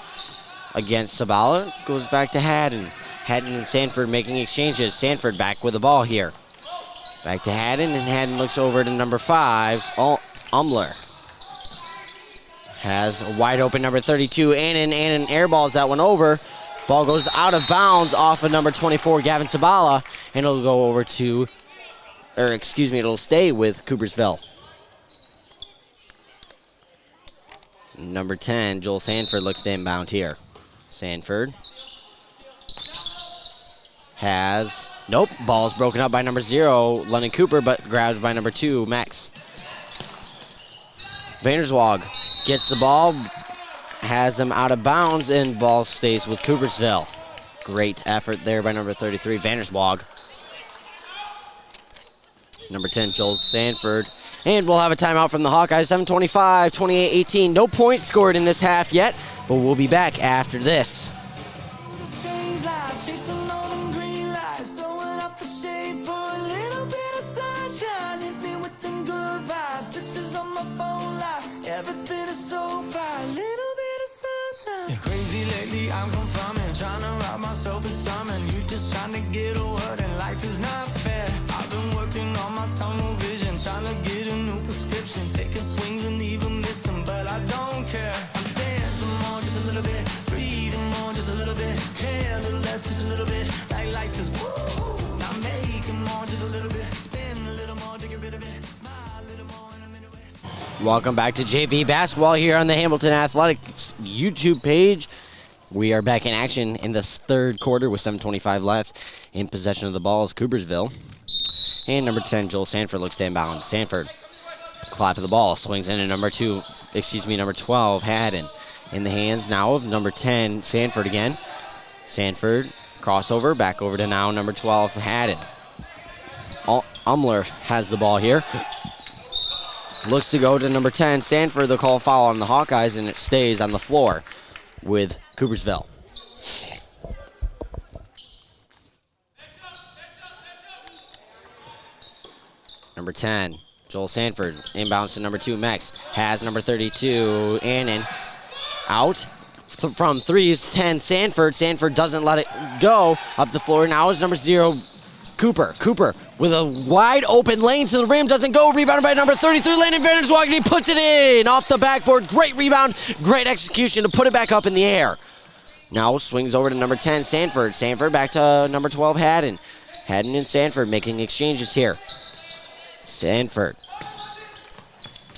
against Sabala, goes back to Haddon. Haddon and Sanford making exchanges. Sanford back with the ball here. Back to Haddon, and Haddon looks over to number 5, Umler. Has a wide open number 32, Annan. Annan airballs that one over. Ball goes out of bounds off of number 24, Gavin Sabala, and it'll go over to, it'll stay with Coopersville. Number 10, Joel Sanford, looks to inbound here. Sanford has, nope, ball's broken up by number 0, London Cooper, but grabbed by number 2, Max. Vanderswag gets the ball, has him out of bounds, and ball stays with Coopersville. Great effort there by number 33, Vanderswag. Number 10, Joel Sanford. And we'll have a timeout from the Hawkeyes, 7:25, 28-18. No points scored in this half yet, but we'll be back after this. Strange life, chasing all them green lights, throwing out the shade for a little bit of sunshine. Hit me with them good vibes, pictures on my phone live. Everything is so fine, little bit of sunshine. Yeah, crazy lately, I'm confirming, trying to rob myself of something. You just trying to get a word, and life is not fair. I've been working on my tunnel vision, trying to get a new prescription, taking swings and even missing, but I don't care. I'm dancing more, just a little bit, breathing more, just a little bit, care a little less, just a little bit, like life is woo. I'm making more, just a little bit, spin a little more to get rid of it, smile a little more in a minute. Welcome back to JV Basketball here on the Hamilton Athletics YouTube page. We are back in action in this third quarter with 7:25 left. In possession of the ball is Coopersville. And number 10, Joel Sanford, looks to inbound. Sanford, clap of the ball, swings into number 12, Haddon. In the hands now of number 10, Sanford again. Sanford, crossover, back over to now number 12, Haddon. Umler has the ball here. Looks to go to number 10, Sanford. They'll call a foul on the Hawkeyes, and it stays on the floor with Coopersville. Number 10, Joel Sanford, inbounds to number 2, Mex. Has number 32, Aiden. Out from 3 is 10, Sanford. Sanford doesn't let it go. Up the floor now is number 0, Cooper. Cooper with a wide open lane to the rim. Doesn't go. Rebounded by number 33, Landon Vanderswag, and he puts it in off the backboard. Great rebound. Great execution to put it back up in the air. Now swings over to number 10, Sanford. Sanford back to number 12, Haddon. Haddon and Sanford making exchanges here. Sanford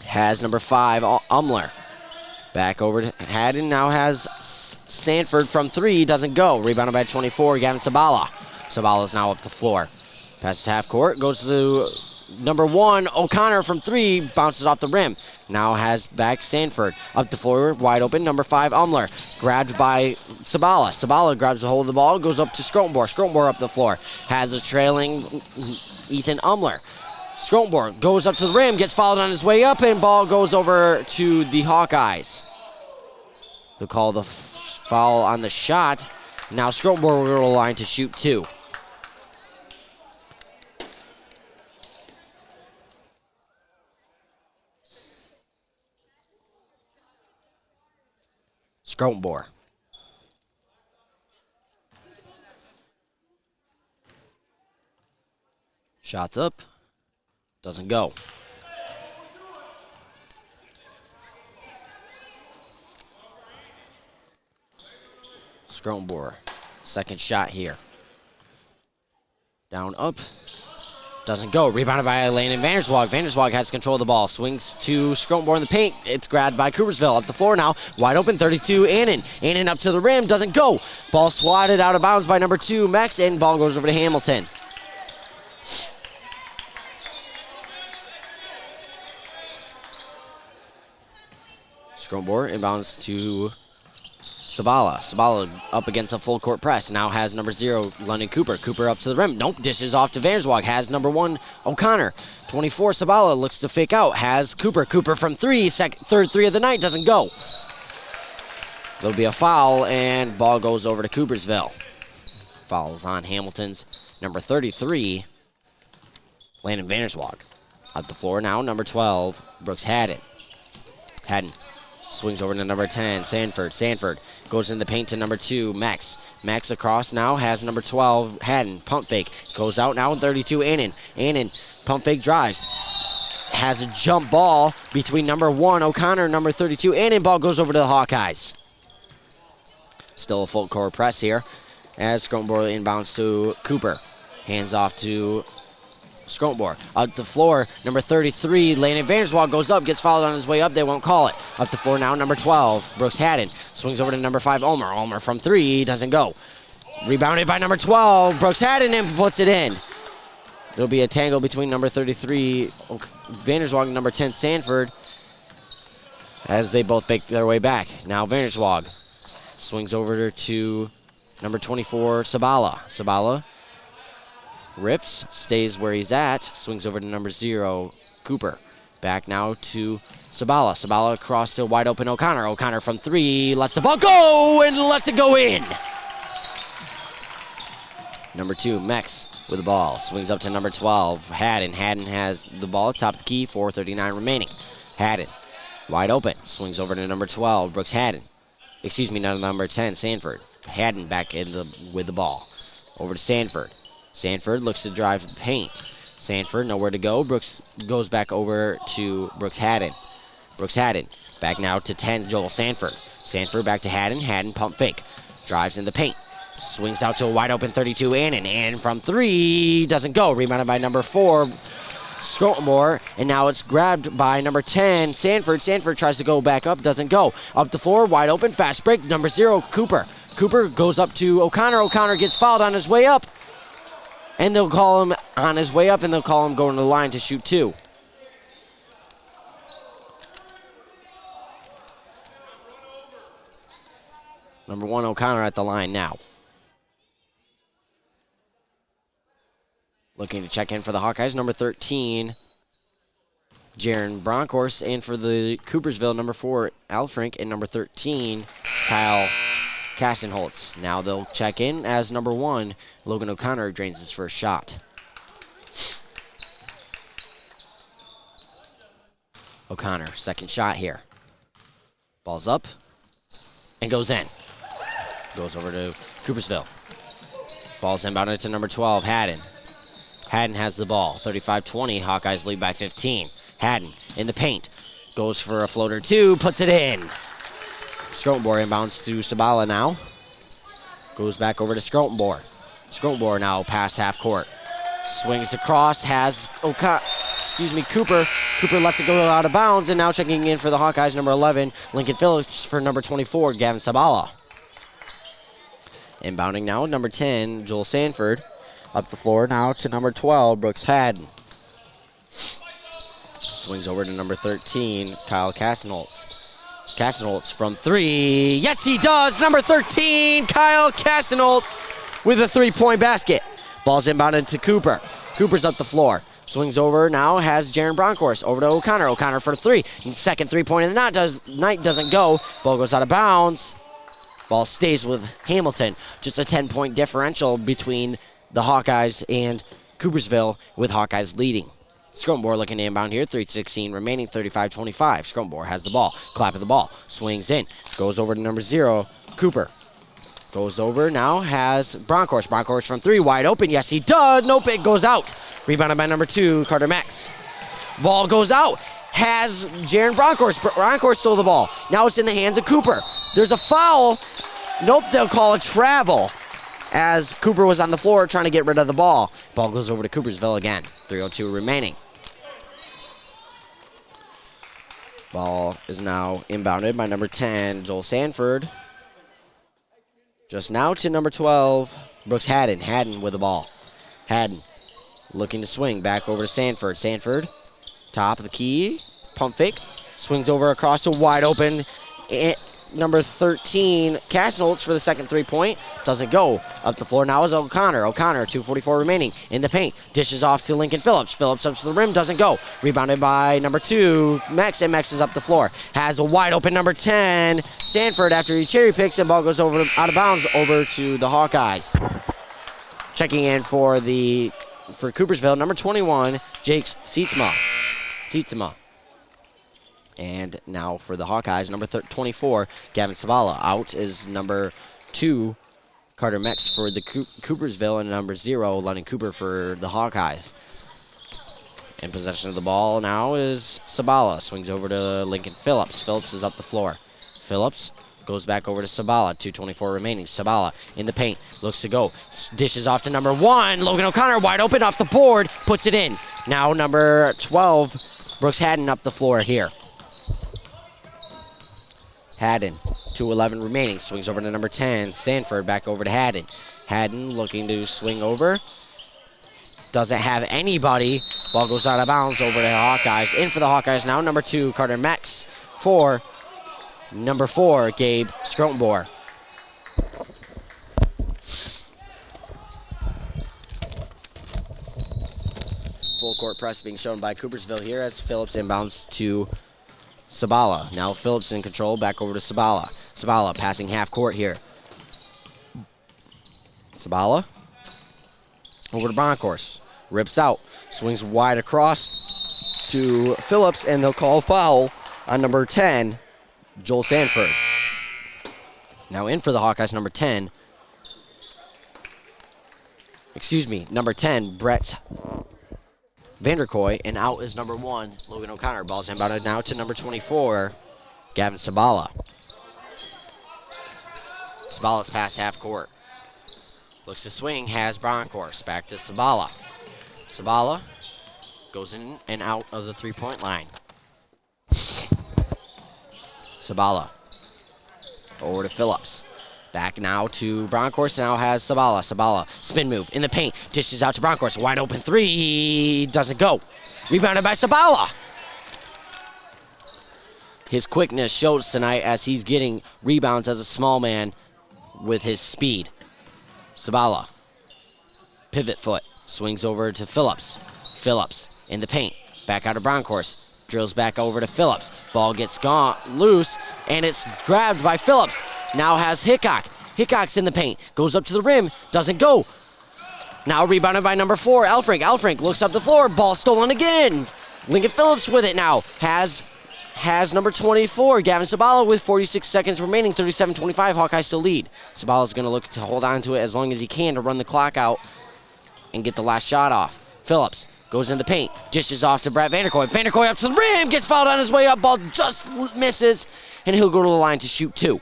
has number 5, Umler. Back over to Haddon. Now has Sanford from 3. Doesn't go. Rebounded by 24, Gavin Sabala. Sabala's now up the floor. Passes half court. Goes to number 1, O'Connor from 3. Bounces off the rim. Now has back Sanford. Up the floor, wide open. Number 5, Umler. Grabbed by Sabala. Sabala grabs a hold of the ball. Goes up to Scrotenborg. Scrotenborg up the floor. Has a trailing Ethan Umler. Scrotenborg goes up to the rim. Gets fouled on his way up. And ball goes over to the Hawkeyes. They'll call the foul on the shot. Now Scrotenborg will go to the line to shoot 2. Scrotenborg. Shots up. Doesn't go. Scrotenborg. Second shot here. Down, up. Doesn't go. Rebounded by Landon Vanderswag. Vanderswag has control of the ball. Swings to Scrotenborg in the paint. It's grabbed by Coopersville. Up the floor now. Wide open, 32, Aiden. Aiden up to the rim. Doesn't go. Ball swatted out of bounds by number 2, Mex, and ball goes over to Hamilton. Scrotenborg inbounds to Sabala. Sabala up against a full court press. Now has number 0, London Cooper. Cooper up to the rim. Nope, dishes off to Vanderswag. Has number 1, O'Connor. 24, Sabala looks to fake out. Has Cooper. Cooper from 3. Third 3 of the night. Doesn't go. There'll be a foul, and ball goes over to Coopersville. Fouls on Hamilton's number 33, Landon Vanderswag. Up the floor now, number 12, Brooks Haddon. Haddon swings over to number 10, Sanford. Sanford goes in the paint to number 2, Max. Max across now has number 12, Haddon. Pump fake. Goes out now, 32, Aiden. Aiden, pump fake drives. Has a jump ball between number 1, O'Connor, number 32, Aiden. Ball goes over to the Hawkeyes. Still a full court press here as Scrotenborg inbounds to Cooper. Hands off to Scrotenborg. Up the floor, number 33, Landon Vanderswag goes up, gets fouled on his way up. They won't call it. Up the floor now, number 12, Brooks Haddon. Swings over to number 5, Ulmer. Ulmer from 3, doesn't go. Rebounded by number 12, Brooks Haddon, and puts it in. There'll be a tangle between number 33, Vanderswag, and number 10, Sanford, as they both make their way back. Now Vanderswag swings over to number 24, Sabala. Sabala rips, stays where he's at, swings over to number 0, Cooper. Back now to Sabala. Sabala across to wide open O'Connor. O'Connor from 3, lets the ball go, and lets it go in. Number 2, Mex with the ball. Swings up to number 12, Haddon. Haddon has the ball, top of the key, 4:39 remaining. Haddon, wide open, swings over to number 12, Brooks Haddon. Excuse me, number 10, Sanford. Haddon back with the ball. Over to Sanford. Sanford looks to drive the paint. Sanford, nowhere to go. Brooks goes back over to Brooks Haddon. Brooks Haddon, back now to 10, Joel Sanford. Sanford back to Haddon. Haddon pump fake. Drives in the paint. Swings out to a wide open 32, Aiden. And from 3, doesn't go. Rebounded by number 4, Scrotenborg, and now it's grabbed by number 10, Sanford. Sanford tries to go back up, doesn't go. Up the floor, wide open, fast break, number 0, Cooper. Cooper goes up to O'Connor. O'Connor gets fouled on his way up, and they'll call him on his way up, and they'll call him going to the line to shoot 2. Number 1, O'Connor at the line now. Looking to check in for the Hawkeyes, number 13, Jaron Bronkhorst. And for the Coopersville, number 4, Al Frank. And number 13, Kyle Kastenholtz. Now they'll check in as number 1, Logan O'Connor drains his first shot. O'Connor, second shot here. Ball's up and goes in. Goes over to Coopersville. Ball's inbounded to number 12, Haddon. Haddon has the ball, 35-20. Hawkeyes lead by 15. Haddon in the paint. Goes for a floater 2, puts it in. Scrotenbohr inbounds to Sabala now. Goes back over to Scrotenbohr. Scrotenbohr now past half court. Swings across, has Cooper. Cooper lets it go out of bounds, and now checking in for the Hawkeyes, number 11, Lincoln Phillips. For number 24, Gavin Sabala. Inbounding now, number 10, Joel Sanford. Up the floor now to number 12, Brooks Haddon. Swings over to number 13, Kyle Kastenholtz. Kastenholtz from 3. Yes, he does. Number 13, Kyle Kastenholtz with a 3-point basket. Ball's inbounded to Cooper. Cooper's up the floor. Swings over now, has Jaron Bronkhorst over to O'Connor. O'Connor for 3. Second 3-point of the night doesn't go. Ball goes out of bounds. Ball stays with Hamilton. Just a 10-point differential between the Hawkeyes and Coopersville, with Hawkeyes leading. Scrotenbohr looking to inbound here. 3:16 remaining, 35-25. Scrotenbohr has the ball. Clap of the ball. Swings in. Goes over to number 0, Cooper. Goes over now, has Bronkhorst. Bronkhorst from 3, wide open. Yes, he does. Nope, it goes out. Rebounded by number 2, Carter Mex. Ball goes out. Has Jaron Bronkhorst. Bronkhorst stole the ball. Now it's in the hands of Cooper. There's a foul. Nope, they'll call a travel, as Cooper was on the floor trying to get rid of the ball. Ball goes over to Coopersville again. 3:02 remaining. Ball is now inbounded by number 10, Joel Sanford. Just now to number 12, Brooks Haddon. Haddon with the ball. Haddon looking to swing back over to Sanford. Sanford, top of the key, pump fake. Swings over across to wide open. Number 13, Kastenholtz for the second 3-point. Doesn't go. Up the floor now is O'Connor. O'Connor, 2:44 remaining. In the paint. Dishes off to Lincoln Phillips. Phillips up to the rim. Doesn't go. Rebounded by number 2, Mex. And Mex is up the floor. Has a wide open number 10, Sanford, after he cherry picks, and ball goes over out of bounds over to the Hawkeyes. Checking in for Coopersville, number 21, Jake Sietsema. And now for the Hawkeyes, number 24, Gavin Sabala. Out is number 2, Carter Mex for the Coopersville, and number 0, Lennon Cooper for the Hawkeyes. In possession of the ball now is Sabala. Swings over to Lincoln Phillips. Phillips is up the floor. Phillips goes back over to Sabala. 2:24 remaining. Sabala in the paint. Looks to go. Dishes off to number 1, Logan O'Connor. Wide open off the board. Puts it in. Now number 12, Brooks Haddon up the floor here. Haddon, 2:11 remaining. Swings over to number 10, Sanford. Back over to Haddon. Haddon looking to swing over. Doesn't have anybody. Ball goes out of bounds over to the Hawkeyes. In for the Hawkeyes now, number 2, Carter Mex. For number 4, Gabe Scrotenbohr. Full court press being shown by Coopersville here as Phillips inbounds to Sabala. Now Phillips in control, back over to Sabala. Sabala passing half court here. Sabala over to Bronkhorst. Rips out, swings wide across to Phillips, and they'll call foul on number 10, Joel Sanford. Now in for the Hawkeyes, number 10, number 10, Brett Vanderkoy, and out is number 1, Logan O'Connor. Ball's inbounded now to number 24, Gavin Sabala. Sabala's past half court. Looks to swing, has Bronkhorst. Back to Sabala. Sabala goes in and out of the 3-point line. Sabala over to Phillips. Back now to Bronkhorst. Now has Sabala. Sabala, spin move in the paint. Dishes out to Bronkhorst. Wide open 3. Doesn't go. Rebounded by Sabala. His quickness shows tonight as he's getting rebounds as a small man with his speed. Sabala, pivot foot, swings over to Phillips. Phillips in the paint, back out of Broncourse, drills back over to Phillips. Ball gets gone loose, and it's grabbed by Phillips. Now has Hickok. Hickok's in the paint, goes up to the rim, doesn't go. Now rebounded by number 4, Elfrink. Elfrink looks up the floor, ball stolen again. Lincoln Phillips with it now. Has number 24, Gavin Sabala, with 46 seconds remaining, 37-25. Hawkeye still lead. Sabala's going to look to hold on to it as long as he can to run the clock out and get the last shot off. Phillips goes in the paint, dishes off to Brett Vanderkoy. Vanderkoy up to the rim, gets fouled on his way up, ball just misses, and he'll go to the line to shoot 2.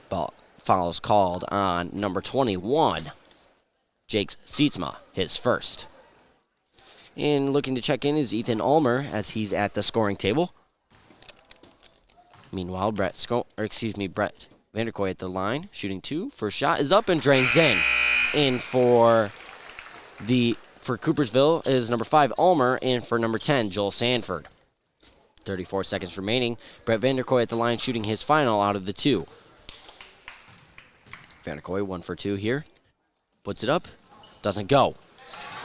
Ball fouls called on number 21, Jake Sietsma, his first. And looking to check in is Ethan Ulmer as he's at the scoring table. Meanwhile, Brett Vanderkoy at the line, shooting 2. First shot is up and drains in. In for Coopersville is number 5, Ulmer, and for number 10, Joel Sanford. 34 seconds remaining. Brett Vanderkoy at the line, shooting his final out of the 2. Vanderkoy 1 for 2 here. Puts it up, doesn't go.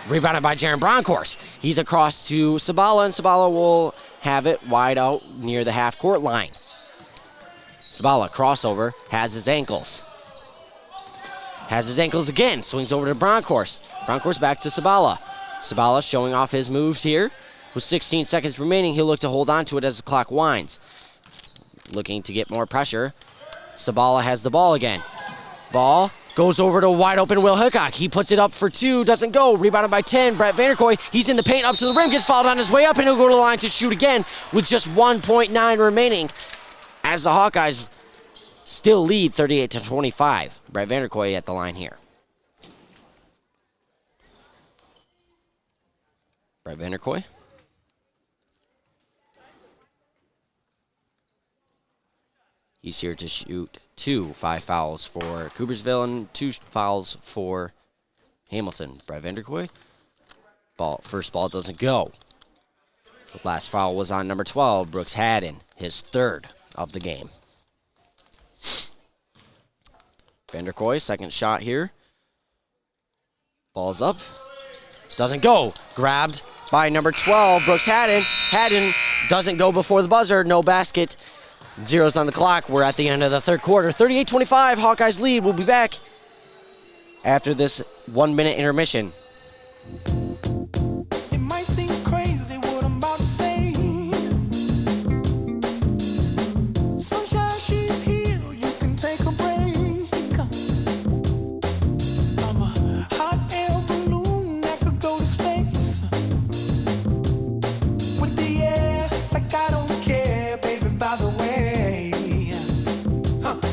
Rebounded by Jaron Broncourse. He's across to Sabala, and Sabala will have it wide out near the half-court line. Sabala, crossover, has his ankles. Has his ankles again, swings over to Broncourse. Broncourse back to Sabala. Sabala showing off his moves here. With 16 seconds remaining, he'll look to hold on to it as the clock winds. Looking to get more pressure. Sabala has the ball again. Ball goes over to wide open Will Hickok. He puts it up for 2, doesn't go. Rebounded by 10, Brett Vanderkoy. He's in the paint up to the rim, gets fouled on his way up, and he'll go to the line to shoot again with just 1.9 remaining as the Hawkeyes still lead 38-25. Brett Vanderkoy at the line here. Brett Vanderkoy. He's here to shoot 5 fouls for Coopersville and 2 fouls for Hamilton. Brett Vanderkoy. First ball doesn't go. The last foul was on number 12, Brooks Haddon, his 3rd of the game. Vanderkoy, second shot here. Ball's up. Doesn't go. Grabbed by number 12, Brooks Haddon. Haddon doesn't go before the buzzer. No basket. Zeros on the clock. We're at the end of the 3rd quarter. 38-25, Hawkeyes lead. We'll be back after this 1-minute intermission. It might seem crazy what I'm about to say. Sunshine, she's here. You can take a break. I'm a hot air balloon that could go to space. With the air, like I don't care, baby, by the way.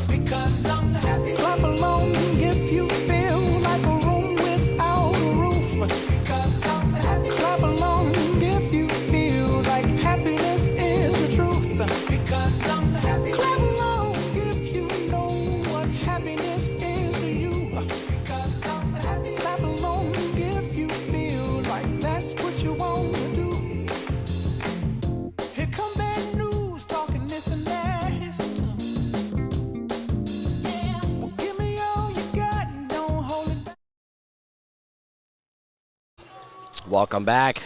Because I'm happy. Clap along if you feel like a room without a roof. Because I'm happy. Clap along if you feel like happiness is the truth. Because I'm happy. Clap along if you know what happiness is to you. Because I'm happy. Clap along if you feel like that's what you want to do. Here come bad news, talking this and that. Well, give me all you got and don't hold it back. Welcome back.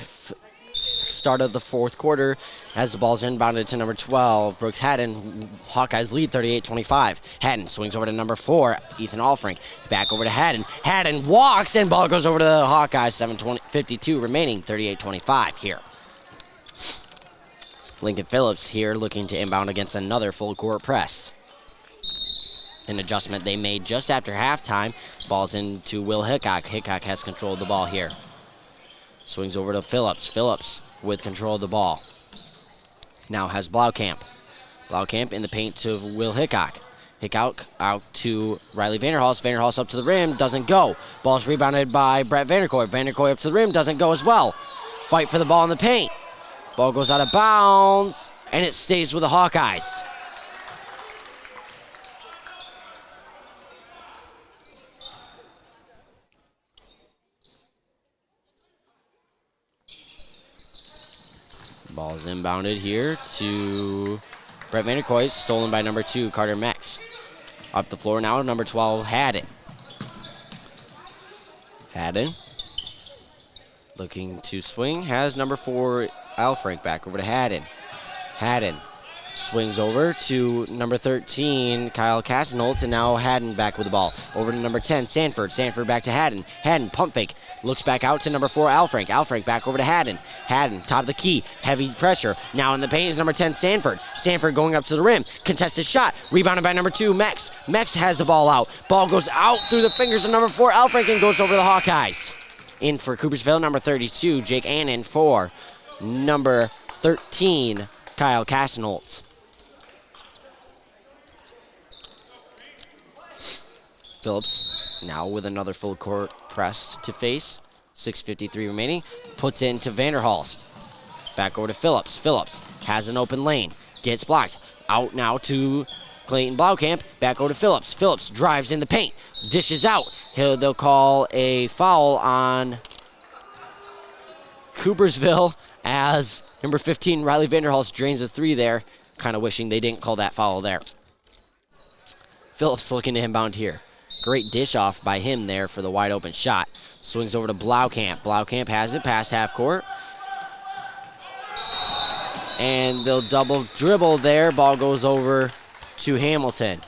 Start of the 4th quarter as the ball's inbounded to number 12, Brooks Haddon. Hawkeyes lead 38-25. Haddon swings over to number 4, Ethan Alfrink. Back over to Haddon. Haddon walks and ball goes over to the Hawkeyes. 7:52 remaining, 38-25 here. Lincoln Phillips here looking to inbound against another full court press. An adjustment they made just after halftime. Ball's into Will Hickok. Hickok has control of the ball here. Swings over to Phillips. Phillips with control of the ball. Now has Blaukamp. Blaukamp in the paint to Will Hickok. Hickok out to Riley Vanderhulst. Vanderhulst up to the rim, doesn't go. Ball's rebounded by Brett Vanderkoy. Vanderkoy up to the rim, doesn't go as well. Fight for the ball in the paint. Ball goes out of bounds, and it stays with the Hawkeyes. Ball's inbounded here to Brett Vanderkoy stolen by number 2, Carter Mex. Up the floor now, number 12, Haddon. Haddon looking to swing, has number 4, Alfrank back over to Haddon. Haddon swings over to number 13, Kyle Castanholtz, and now Haddon back with the ball. Over to number 10, Sanford. Sanford back to Haddon. Haddon, pump fake. Looks back out to number 4, Alfrank. Alfrank back over to Haddon. Haddon, top of the key. Heavy pressure. Now in the paint is number 10, Sanford. Sanford going up to the rim. Contested shot. Rebounded by number 2, Mex. Mex has the ball out. Ball goes out through the fingers of number 4, Alfrank, and goes over to the Hawkeyes. In for Coopersville, number 32, Jake Annan. For number 13, Kyle Castanholtz. Phillips now with another full court press to face. 6:53 remaining. Puts into Vanderhulst. Back over to Phillips. Phillips has an open lane. Gets blocked. Out now to Clayton Blaukamp. Back over to Phillips. Phillips drives in the paint. Dishes out. They'll call a foul on Coopersville as number 15, Riley Vanderhulst, drains a 3 there. Kind of wishing they didn't call that foul there. Phillips looking to inbound here. Great dish off by him there for the wide open shot. Swings over to Blaukamp. Blaukamp has it past half court. And they'll double dribble there. Ball goes over to Hamilton.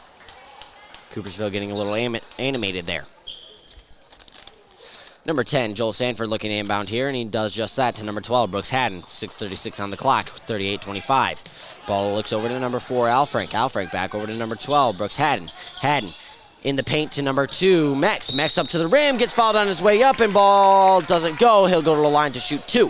Coopersville getting a little animated there. Number 10, Joel Sanford looking to inbound here, and he does just that to number 12, Brooks Haddon. 6:36 on the clock, 38-25. Ball looks over to number 4, Alfrank. Alfrank back over to number 12, Brooks Haddon. Haddon in the paint to number 2, Mex. Mex up to the rim, gets fouled on his way up, and ball doesn't go. He'll go to the line to shoot 2.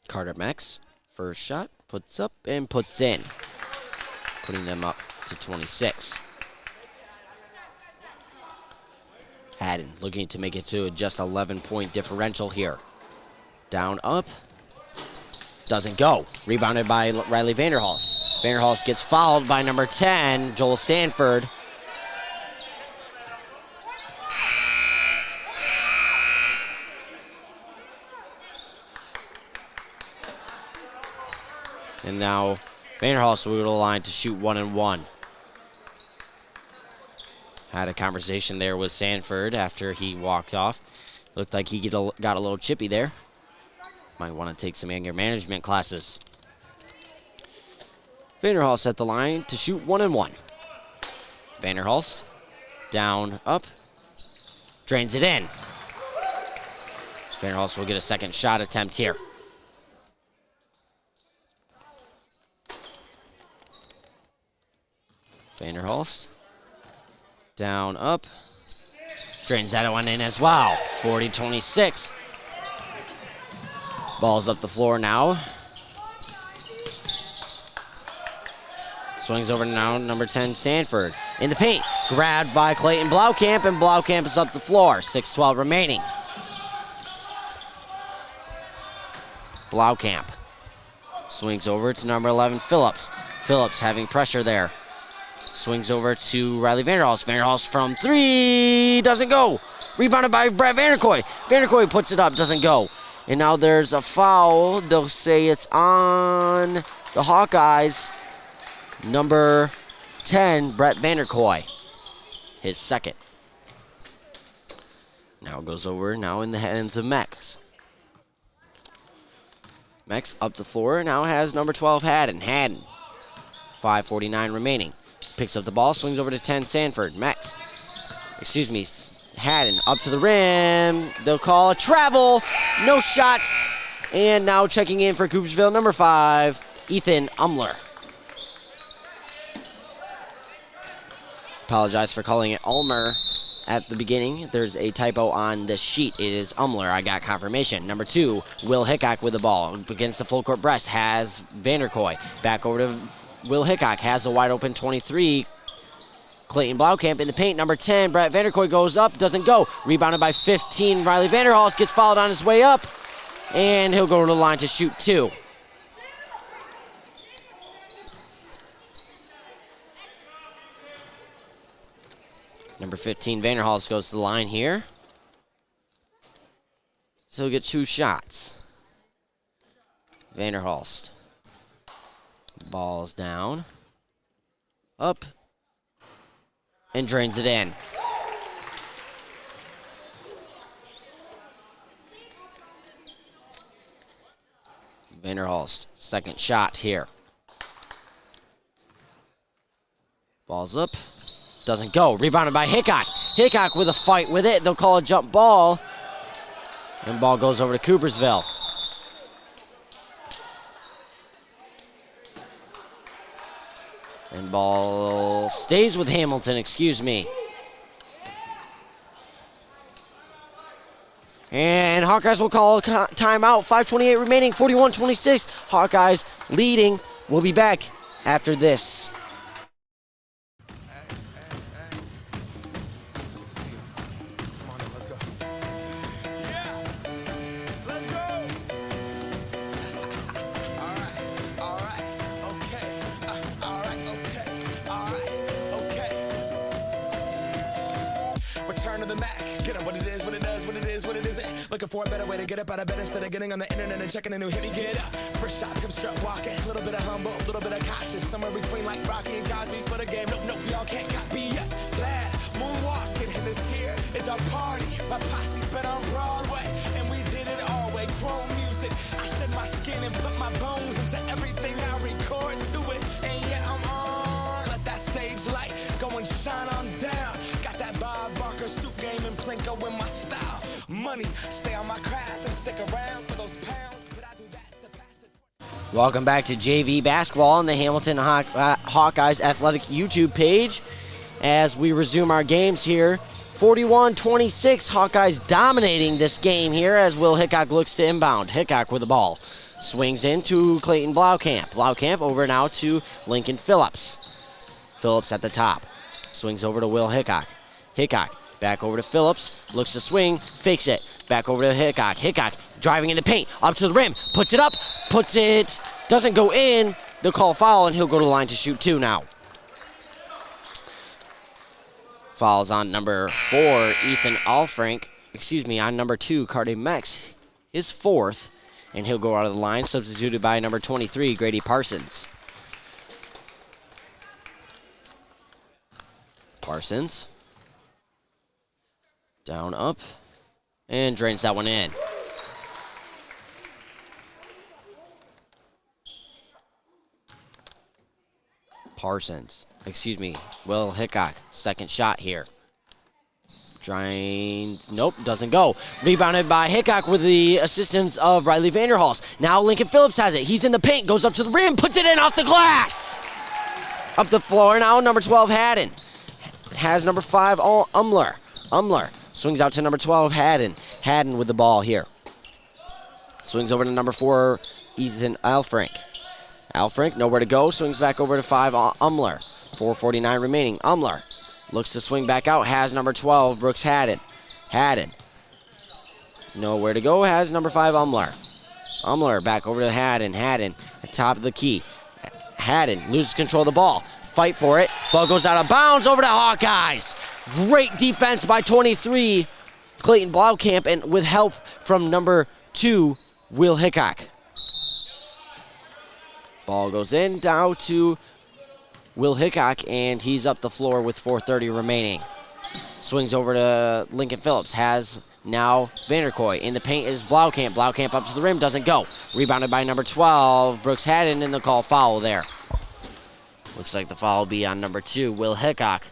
Carter Mex, first shot, puts up and puts in, putting them up to 26. Haddon looking to make it to a just 11-point differential here. Down, up, doesn't go. Rebounded by Riley Vanderhulst. Vanderhulst gets fouled by number 10, Joel Sanford. And now Vanderhulst will go to the line to shoot 1-1. Had a conversation there with Sanford after he walked off. Looked like he got a little chippy there. Might want to take some anger management classes. Vanderhulst at the line to shoot 1-1. Vanderhulst down, up, drains it in. Vanderhulst will get a second shot attempt here. Vanderhulst down, up, drains that one in as well. 40-26. Ball's up the floor now. Swings over now, number 10, Sanford. In the paint, grabbed by Clayton Blaukamp, and Blaukamp is up the floor. 6:12 remaining. Blaukamp swings over to number 11, Phillips. Phillips having pressure there. Swings over to Riley Vanderhulst. Vanderhulst from 3, doesn't go. Rebounded by Brett Vanderkoy. Vanderkoy puts it up, doesn't go. And now there's a foul. They'll say it's on the Hawkeyes. Number 10, Brett Vanderkoy. His second. Now it goes over now in the hands of Mex. Mex up the floor, now has number 12, Haddon. Haddon, 5:49 remaining. Picks up the ball, swings over to 10, Sanford. Haddon up to the rim. They'll call a travel. No shot. And now checking in for Coopersville, number 5, Ethan Umler. Apologize for calling it Ulmer at the beginning. There's a typo on the sheet. It is Umler. I got confirmation. Number 2, Will Hickok with the ball. Against the full court breast has Vanderkoy. Back over to Will Hickok, has a wide open 23. Clayton Blaukamp in the paint. Number 10, Brett Vanderkoy goes up, doesn't go. Rebounded by 15, Riley Vanderhulst, gets fouled on his way up. And he'll go to the line to shoot 2. Number 15, Vanderhulst goes to the line here. So he'll get 2 shots. Vanderhulst. Ball's down. Up. And drains it in. Vanderhulst, second shot here. Ball's up. Doesn't go. Rebounded by Hickok. Hickok with a fight with it. They'll call a jump ball. And ball goes over to Coopersville. And ball stays with Hamilton, excuse me. And Hawkeyes will call a timeout. 5:28 remaining, 41-26. Hawkeyes leading. We'll be back after this. Return to the Mac. Get up what it is, what it does, what it is, what it isn't. Looking for a better way to get up out of bed instead of getting on the internet and checking a new hit. Me get up. First shot, come strut walking. A little bit of humble, a little bit of cautious. Somewhere between like Rocky and Cosby's for the game. Nope, nope, y'all can't copy yet. Glad moonwalking, and this here is our party. My posse's been on Broadway, and we did it all way. Grown music. I shed my skin and put my bones into everything I record to it. And yeah, I'm on. Let that stage light go and shine on down. Got that Bob Barker suit game and Plinko in my style. Money, stay on my craft and stick around for those pounds. But I do that to pass the Welcome back to JV Basketball on the Hamilton Hawkeyes Athletic YouTube page as we resume our games here. 41-26, Hawkeyes dominating this game here as Will Hickok looks to inbound. Hickok with the ball. Swings into Clayton Blaukamp. Blaukamp over now to Lincoln Phillips. Phillips at the top. Swings over to Will Hickok. Hickok back over to Phillips. Looks to swing. Fakes it. Back over to Hickok. Hickok driving in the paint. Up to the rim. Puts it up. Puts it. Doesn't go in. They'll call a foul, and he'll go to the line to shoot 2 now. Fouls on number 4, Ethan Alfrank. Excuse me, on number 2, Cardi Mex. His 4th, and he'll go out of the line, substituted by number 23, Grady Parsons. Parsons. Down, up, and drains that one in. Parsons. Excuse me, Will Hickok, second shot here. Drains, nope, doesn't go. Rebounded by Hickok with the assistance of Riley Vanderhulst. Now Lincoln Phillips has it. He's in the paint, goes up to the rim, puts it in off the glass. Up the floor now, number 12, Haddon. Has number 5, Umler. Umler swings out to number 12, Haddon. Haddon with the ball here. Swings over to number 4, Ethan Alfrank. Alfrank, nowhere to go, swings back over to 5, Umler. 4:49 remaining. Umler looks to swing back out. Has number 12, Brooks Haddon. Haddon. Nowhere to go. Has number 5, Umler. Umler back over to Haddon. Haddon at top of the key. Haddon loses control of the ball. Fight for it. Ball goes out of bounds over to Hawkeyes. Great defense by 23, Clayton Blaukamp, and with help from number 2, Will Hickok. Ball goes in, down to Will Hickok, and he's up the floor with 4:30 remaining. Swings over to Lincoln Phillips. Has now Vanderkoy. In the paint is Blaukamp. Blaukamp up to the rim, doesn't go. Rebounded by number 12, Brooks Haddon, and they'll call foul there. Looks like the foul will be on number 2, Will Hickok.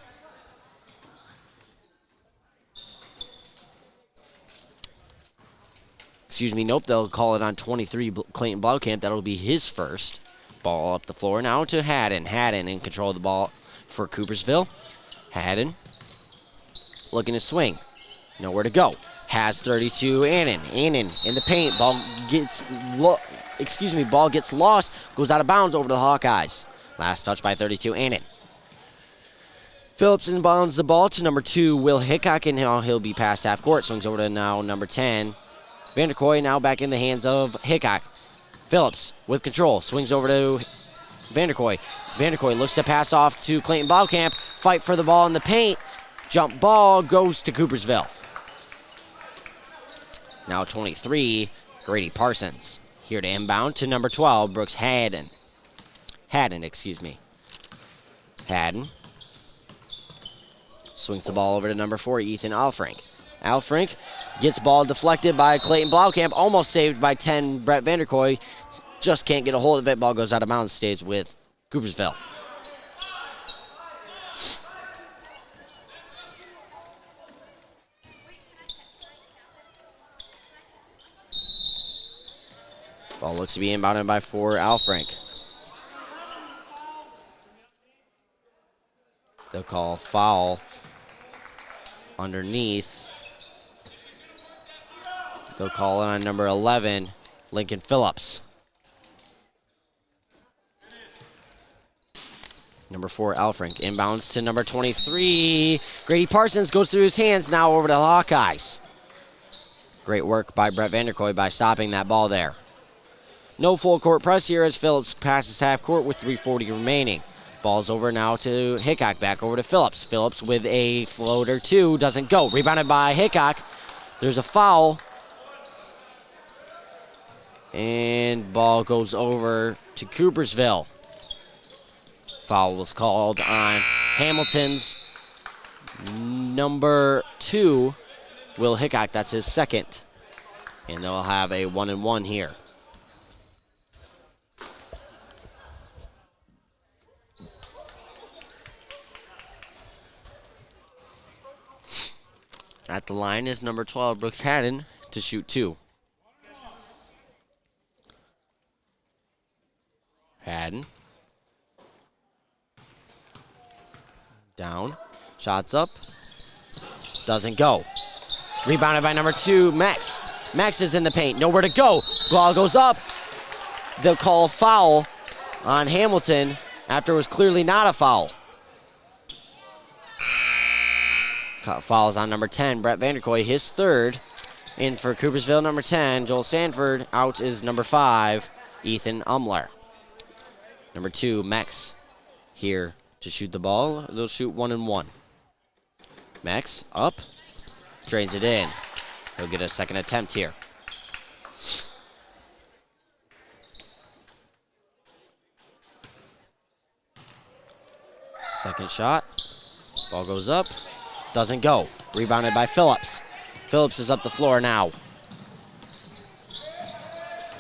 Excuse me, nope, they'll call it on 23, Clayton Blaukamp. That'll be his first. Ball up the floor now to Haddon. Haddon in control of the ball for Coopersville. Haddon looking to swing. Nowhere to go. Has 32, Aiden. Aiden in the paint. Ball gets lost. Goes out of bounds over to the Hawkeyes. Last touch by 32, Aiden. Phillips inbounds the ball to number 2, Will Hickok, and now he'll be past half court. Swings over to now number 10, Vanderkoy, now back in the hands of Hickok. Phillips with control, swings over to Vanderkoy. Vanderkoy looks to pass off to Clayton Blaukamp. Fight for the ball in the paint. Jump ball goes to Coopersville. Now 23, Grady Parsons. Here to inbound to number 12, Brooks Haddon. Haddon. Swings the ball over to number 4, Ethan Alfrink. Alfrink gets ball deflected by Clayton Blaukamp, almost saved by 10, Brett Vanderkoy. Just can't get a hold of it. Ball goes out of bounds, stays with Coopersville. Ball looks to be inbounded by 4, Alfrink. They'll call foul underneath. They'll call it on number 11, Lincoln Phillips. Number 4, Alfrink. Inbounds to number 23. Grady Parsons goes through his hands, now over to the Hawkeyes. Great work by Brett Vanderkoy by stopping that ball there. No full court press here as Phillips passes half court with 3:40 remaining. Ball's over now to Hickok, back over to Phillips. Phillips with a floater, 2, doesn't go. Rebounded by Hickok. There's a foul. And ball goes over to Coopersville. Foul was called on Hamilton's number 2, Will Hickok. That's his second. And they'll have a 1-and-1 here. At the line is number 12, Brooks Haddon, to shoot 2. Haddon. Down. Shots up. Doesn't go. Rebounded by number 2, Max. Max is in the paint. Nowhere to go. Ball goes up. They'll call a foul on Hamilton after it was clearly not a foul. Fouls on number 10, Brett Vanderkoy, his third. In for Coopersville, number 10, Joel Sanford. Out is number 5, Ethan Umler. Number 2, Max, here to shoot the ball. They'll shoot 1-and-1. Max up, drains it in. He'll get a second attempt here. Second shot. Ball goes up. Doesn't go. Rebounded by Phillips. Phillips is up the floor now.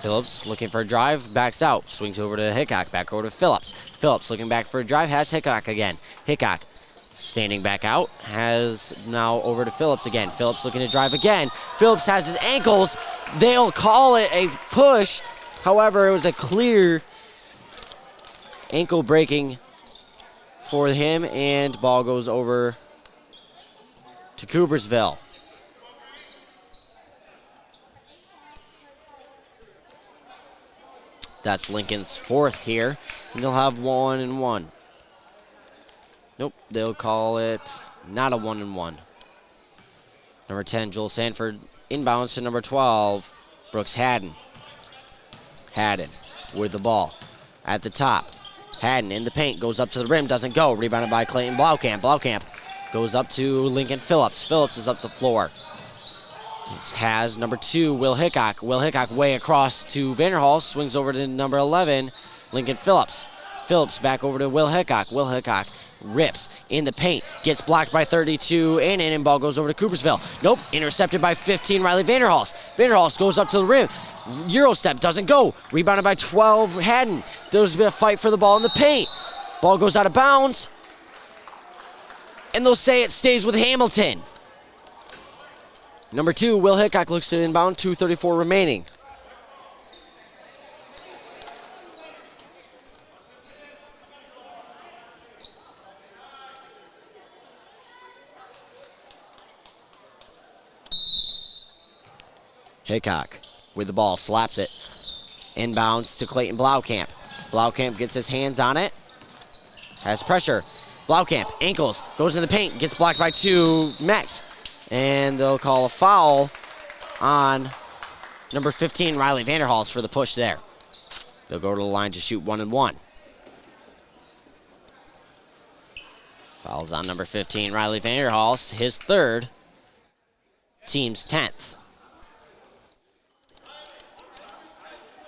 Phillips looking for a drive, backs out. Swings over to Hickok, back over to Phillips. Phillips looking back for a drive, has Hickok again. Hickok standing back out, has now over to Phillips again. Phillips looking to drive again. Phillips has his ankles. They'll call it a push. However, it was a clear ankle breaking for him, and ball goes over to Coopersville. That's Lincoln's 4th here, and they'll have 1-and-1. Nope, they'll call it not a 1-and-1. Number 10, Joel Sanford, inbounds to number 12, Brooks Haddon. Haddon with the ball at the top. Haddon in the paint, goes up to the rim, doesn't go. Rebounded by Clayton Blaukamp. Blaukamp goes up to Lincoln Phillips. Phillips is up the floor. It has number 2, Will Hickok. Will Hickok way across to Vanderhall. Swings over to number 11, Lincoln Phillips. Phillips back over to Will Hickok. Will Hickok rips in the paint. Gets blocked by 32, and ball goes over to Coopersville. Nope, intercepted by 15, Riley Vanderhals. Vanderhals goes up to the rim. Euro step, doesn't go. Rebounded by 12, Haddon. There's been a fight for the ball in the paint. Ball goes out of bounds. And they'll say it stays with Hamilton. Number 2, Will Hickok looks to inbound, 2:34 remaining. Hickok with the ball, slaps it. Inbounds to Clayton Blaukamp. Blaukamp gets his hands on it. Has pressure. Blaukamp, ankles, goes in the paint, gets blocked by 2, Max. And they'll call a foul on number 15, Riley Vanderhals, for the push there. They'll go to the line to shoot 1-and-1. Fouls on number 15, Riley Vanderhulst, his third, team's 10th.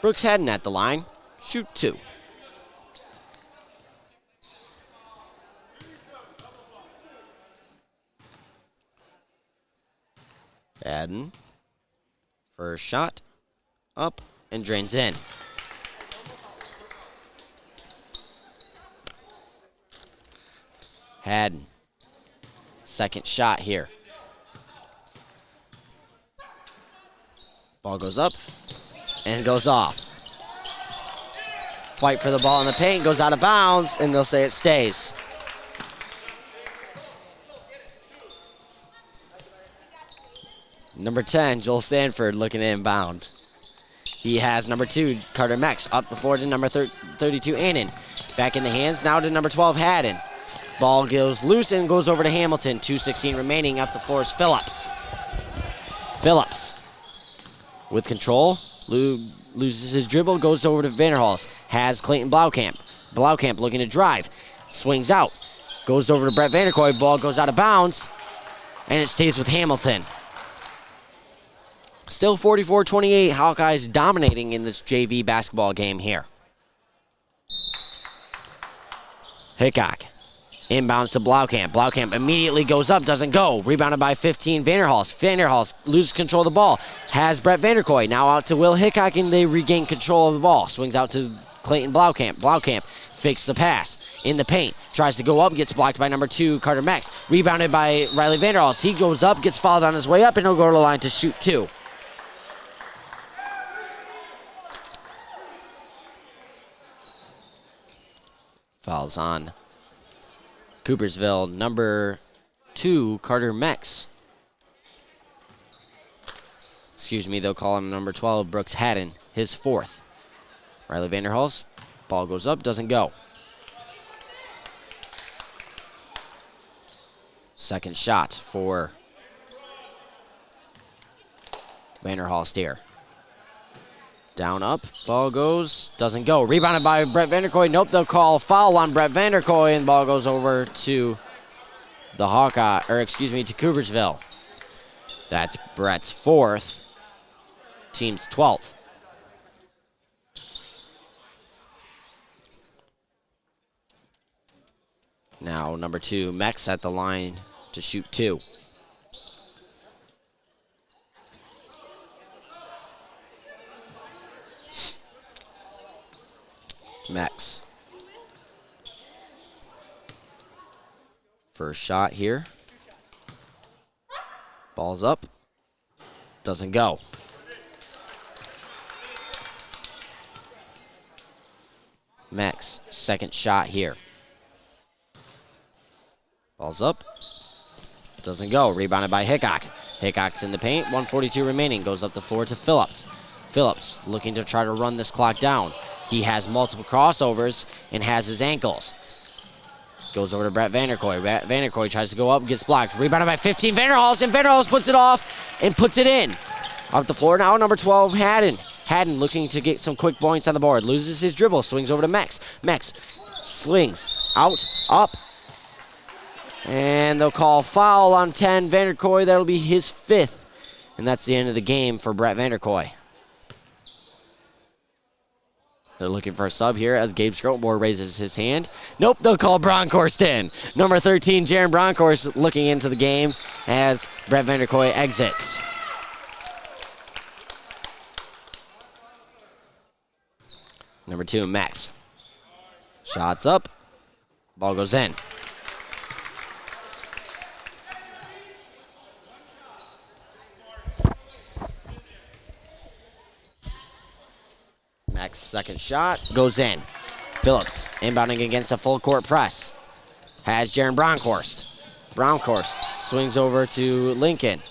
Brooks Haddon at the line, shoot 2. Haddon, first shot, up and drains in. Haddon, second shot here. Ball goes up and goes off. Fight for the ball in the paint, goes out of bounds, and they'll say it stays. Number 10, Joel Sanford looking to inbound. He has number 2, Carter Mex, up the floor to number 32, Aiden. Back in the hands, now to number 12, Haddon. Ball goes loose and goes over to Hamilton. 2:16 remaining, up the floor is Phillips. Phillips with control, loses his dribble, goes over to Vanderhulst. Has Clayton Blaukamp. Blaukamp looking to drive, swings out, goes over to Brett Vanderkoy. Ball goes out of bounds, and it stays with Hamilton. Still 44-28, Hawkeyes dominating in this JV basketball game here. Hickok inbounds to Blaukamp. Blaukamp immediately goes up, doesn't go. Rebounded by 15, Vanderhulst. Vanderhulst loses control of the ball. Has Brett Vanderkoy. Now out to Will Hickok, and they regain control of the ball. Swings out to Clayton Blaukamp. Blaukamp fakes the pass in the paint. Tries to go up, gets blocked by number 2, Carter Mex. Rebounded by Riley Vanderhulst. He goes up, gets fouled on his way up, and he'll go to the line to shoot 2. Fouls on Coopersville, number 2, Carter Mex. Excuse me, they'll call him number 12, Brooks Haddon, his 4th. Riley Vanderhulst, ball goes up, doesn't go. Second shot for Vanderhulst here. Down, up, ball goes, doesn't go. Rebounded by Brett Vanderkoy. Nope, they'll call foul on Brett Vanderkoy, and ball goes over to the Hawkeye, to Coopersville. That's Brett's 4th, team's 12th. Now number 2, Mex at the line to shoot 2. Mex. First shot here. Ball's up. Doesn't go. Mex, second shot here. Ball's up. Doesn't go. Rebounded by Hickok. Hickok's in the paint. 1:42 remaining. Goes up the floor to Phillips. Phillips looking to try to run this clock down. He has multiple crossovers and has his ankles. Goes over to Brett Vanderkoy. Vanderkoy tries to go up, gets blocked. Rebounded by 15, Vanderhulst, and Vanderhulst puts it off and puts it in. Up the floor now, number 12, Haddon. Haddon looking to get some quick points on the board. Loses his dribble, swings over to Mex. Mex slings out, up. And they'll call foul on 10, Vanderkoy. That'll be his 5th. And that's the end of the game for Brett Vanderkoy. They're looking for a sub here as Gabe Scrotemore raises his hand. Nope, they'll call Bronkhorst in. Number 13, Jaron Bronkhorst looking into the game as Brett Vanderkoy exits. Number 2, Max. Shots up. Ball goes in. Max second shot goes in. Phillips inbounding against a full court press. Has Jaron Bronkhorst. Bronkhorst swings over to Lincoln.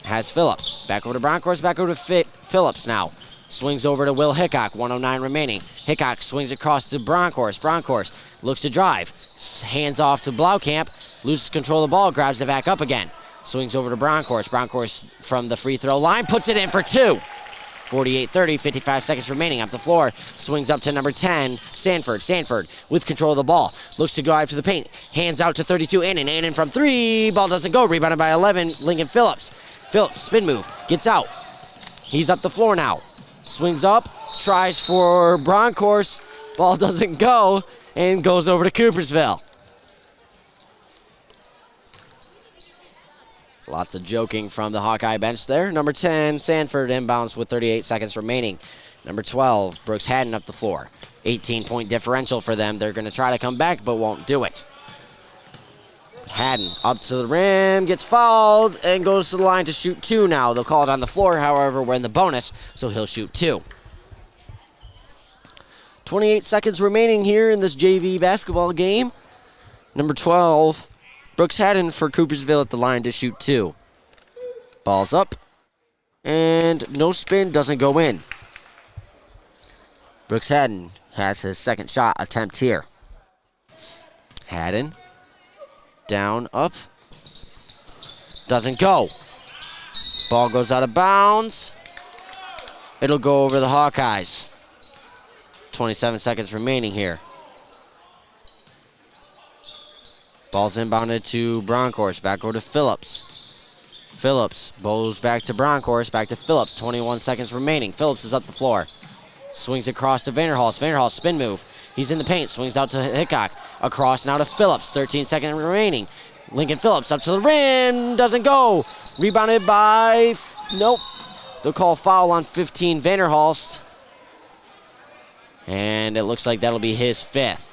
Has Phillips. Back over to Bronkhorst, back over to Phillips now. Swings over to Will Hickok, 1:09 remaining. Hickok swings across to Bronkhorst. Bronkhorst looks to drive. Hands off to Blaukamp. Loses control of the ball, grabs it back up again. Swings over to Bronkhorst. Bronkhorst from the free throw line, puts it in for 2. 48-30, 55 seconds remaining. Up the floor, swings up to number 10, Sanford. Sanford with control of the ball. Looks to go after the paint. Hands out to 32, Aiden. Aiden from 3. Ball doesn't go. Rebounded by 11, Lincoln Phillips. Phillips, spin move. Gets out. He's up the floor now. Swings up. Tries for Broncourse. Ball doesn't go. And goes over to Coopersville. Lots of joking from the Hawkeye bench there. Number 10, Sanford inbounds with 38 seconds remaining. Number 12, Brooks Haddon up the floor. 18-point differential for them. They're going to try to come back, but won't do it. Haddon up to the rim, gets fouled, and goes to the line to shoot 2 now. They'll call it on the floor, however, we're in the bonus, so he'll shoot 2. 28 seconds remaining here in this JV basketball game. Number 12, Brooks Haddon for Coopersville at the line to shoot 2. Ball's up, and no spin, doesn't go in. Brooks Haddon has his second shot attempt here. Haddon, down, up, doesn't go. Ball goes out of bounds. It'll go over the Hawkeyes. 27 seconds remaining here. Ball's inbounded to Broncourse. Back over to Phillips. Phillips bows back to Broncourse. Back to Phillips. 21 seconds remaining. Phillips is up the floor. Swings across to Vanderhulst. Vanderhulst spin move. He's in the paint. Swings out to Hickok. Across now to Phillips. 13 seconds remaining. Lincoln Phillips up to the rim. Doesn't go. Rebounded by... Nope. They'll call foul on 15 Vanderhulst. And it looks like that'll be his 5th.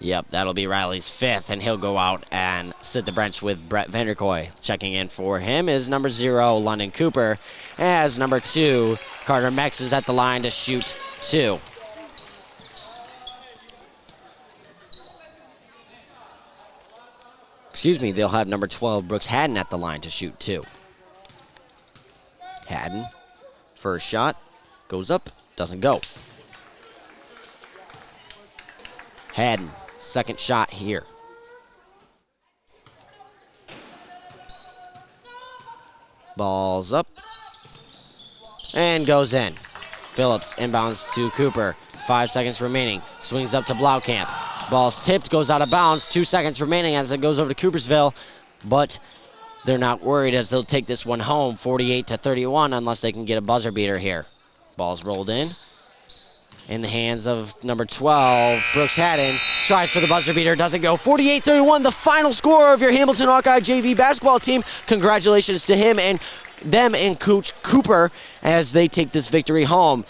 Yep, that'll be Riley's 5th, and he'll go out and sit the bench with Brett Vanderkoy. Checking in for him is number 0, London Cooper, as number 2, Carter Mex is at the line to shoot 2. Excuse me, they'll have number 12, Brooks Haddon, at the line to shoot 2. Haddon, first shot, goes up, doesn't go. Haddon, second shot here. Ball's up and goes in. Phillips inbounds to Cooper. 5 seconds remaining. Swings up to Blaukamp. Ball's tipped, goes out of bounds. 2 seconds remaining as it goes over to Coopersville, but they're not worried as they'll take this one home, 48-31, unless they can get a buzzer beater here. Ball's rolled in the hands of number 12, Brooks Haddon. Tries for the buzzer beater, doesn't go. 48-31, the final score of your Hamilton Hawkeye JV basketball team. Congratulations to him and them and Coach Cooper as they take this victory home.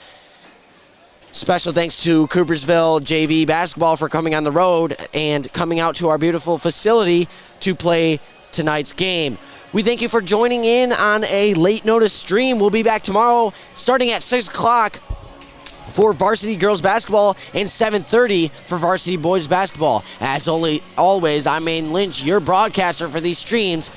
Special thanks to Coopersville JV basketball for coming on the road and coming out to our beautiful facility to play tonight's game. We thank you for joining in on a late notice stream. We'll be back tomorrow starting at 6 o'clock for varsity girls basketball and 7:30 for varsity boys basketball. As always, I'm Aiden Lynch, your broadcaster for these streams.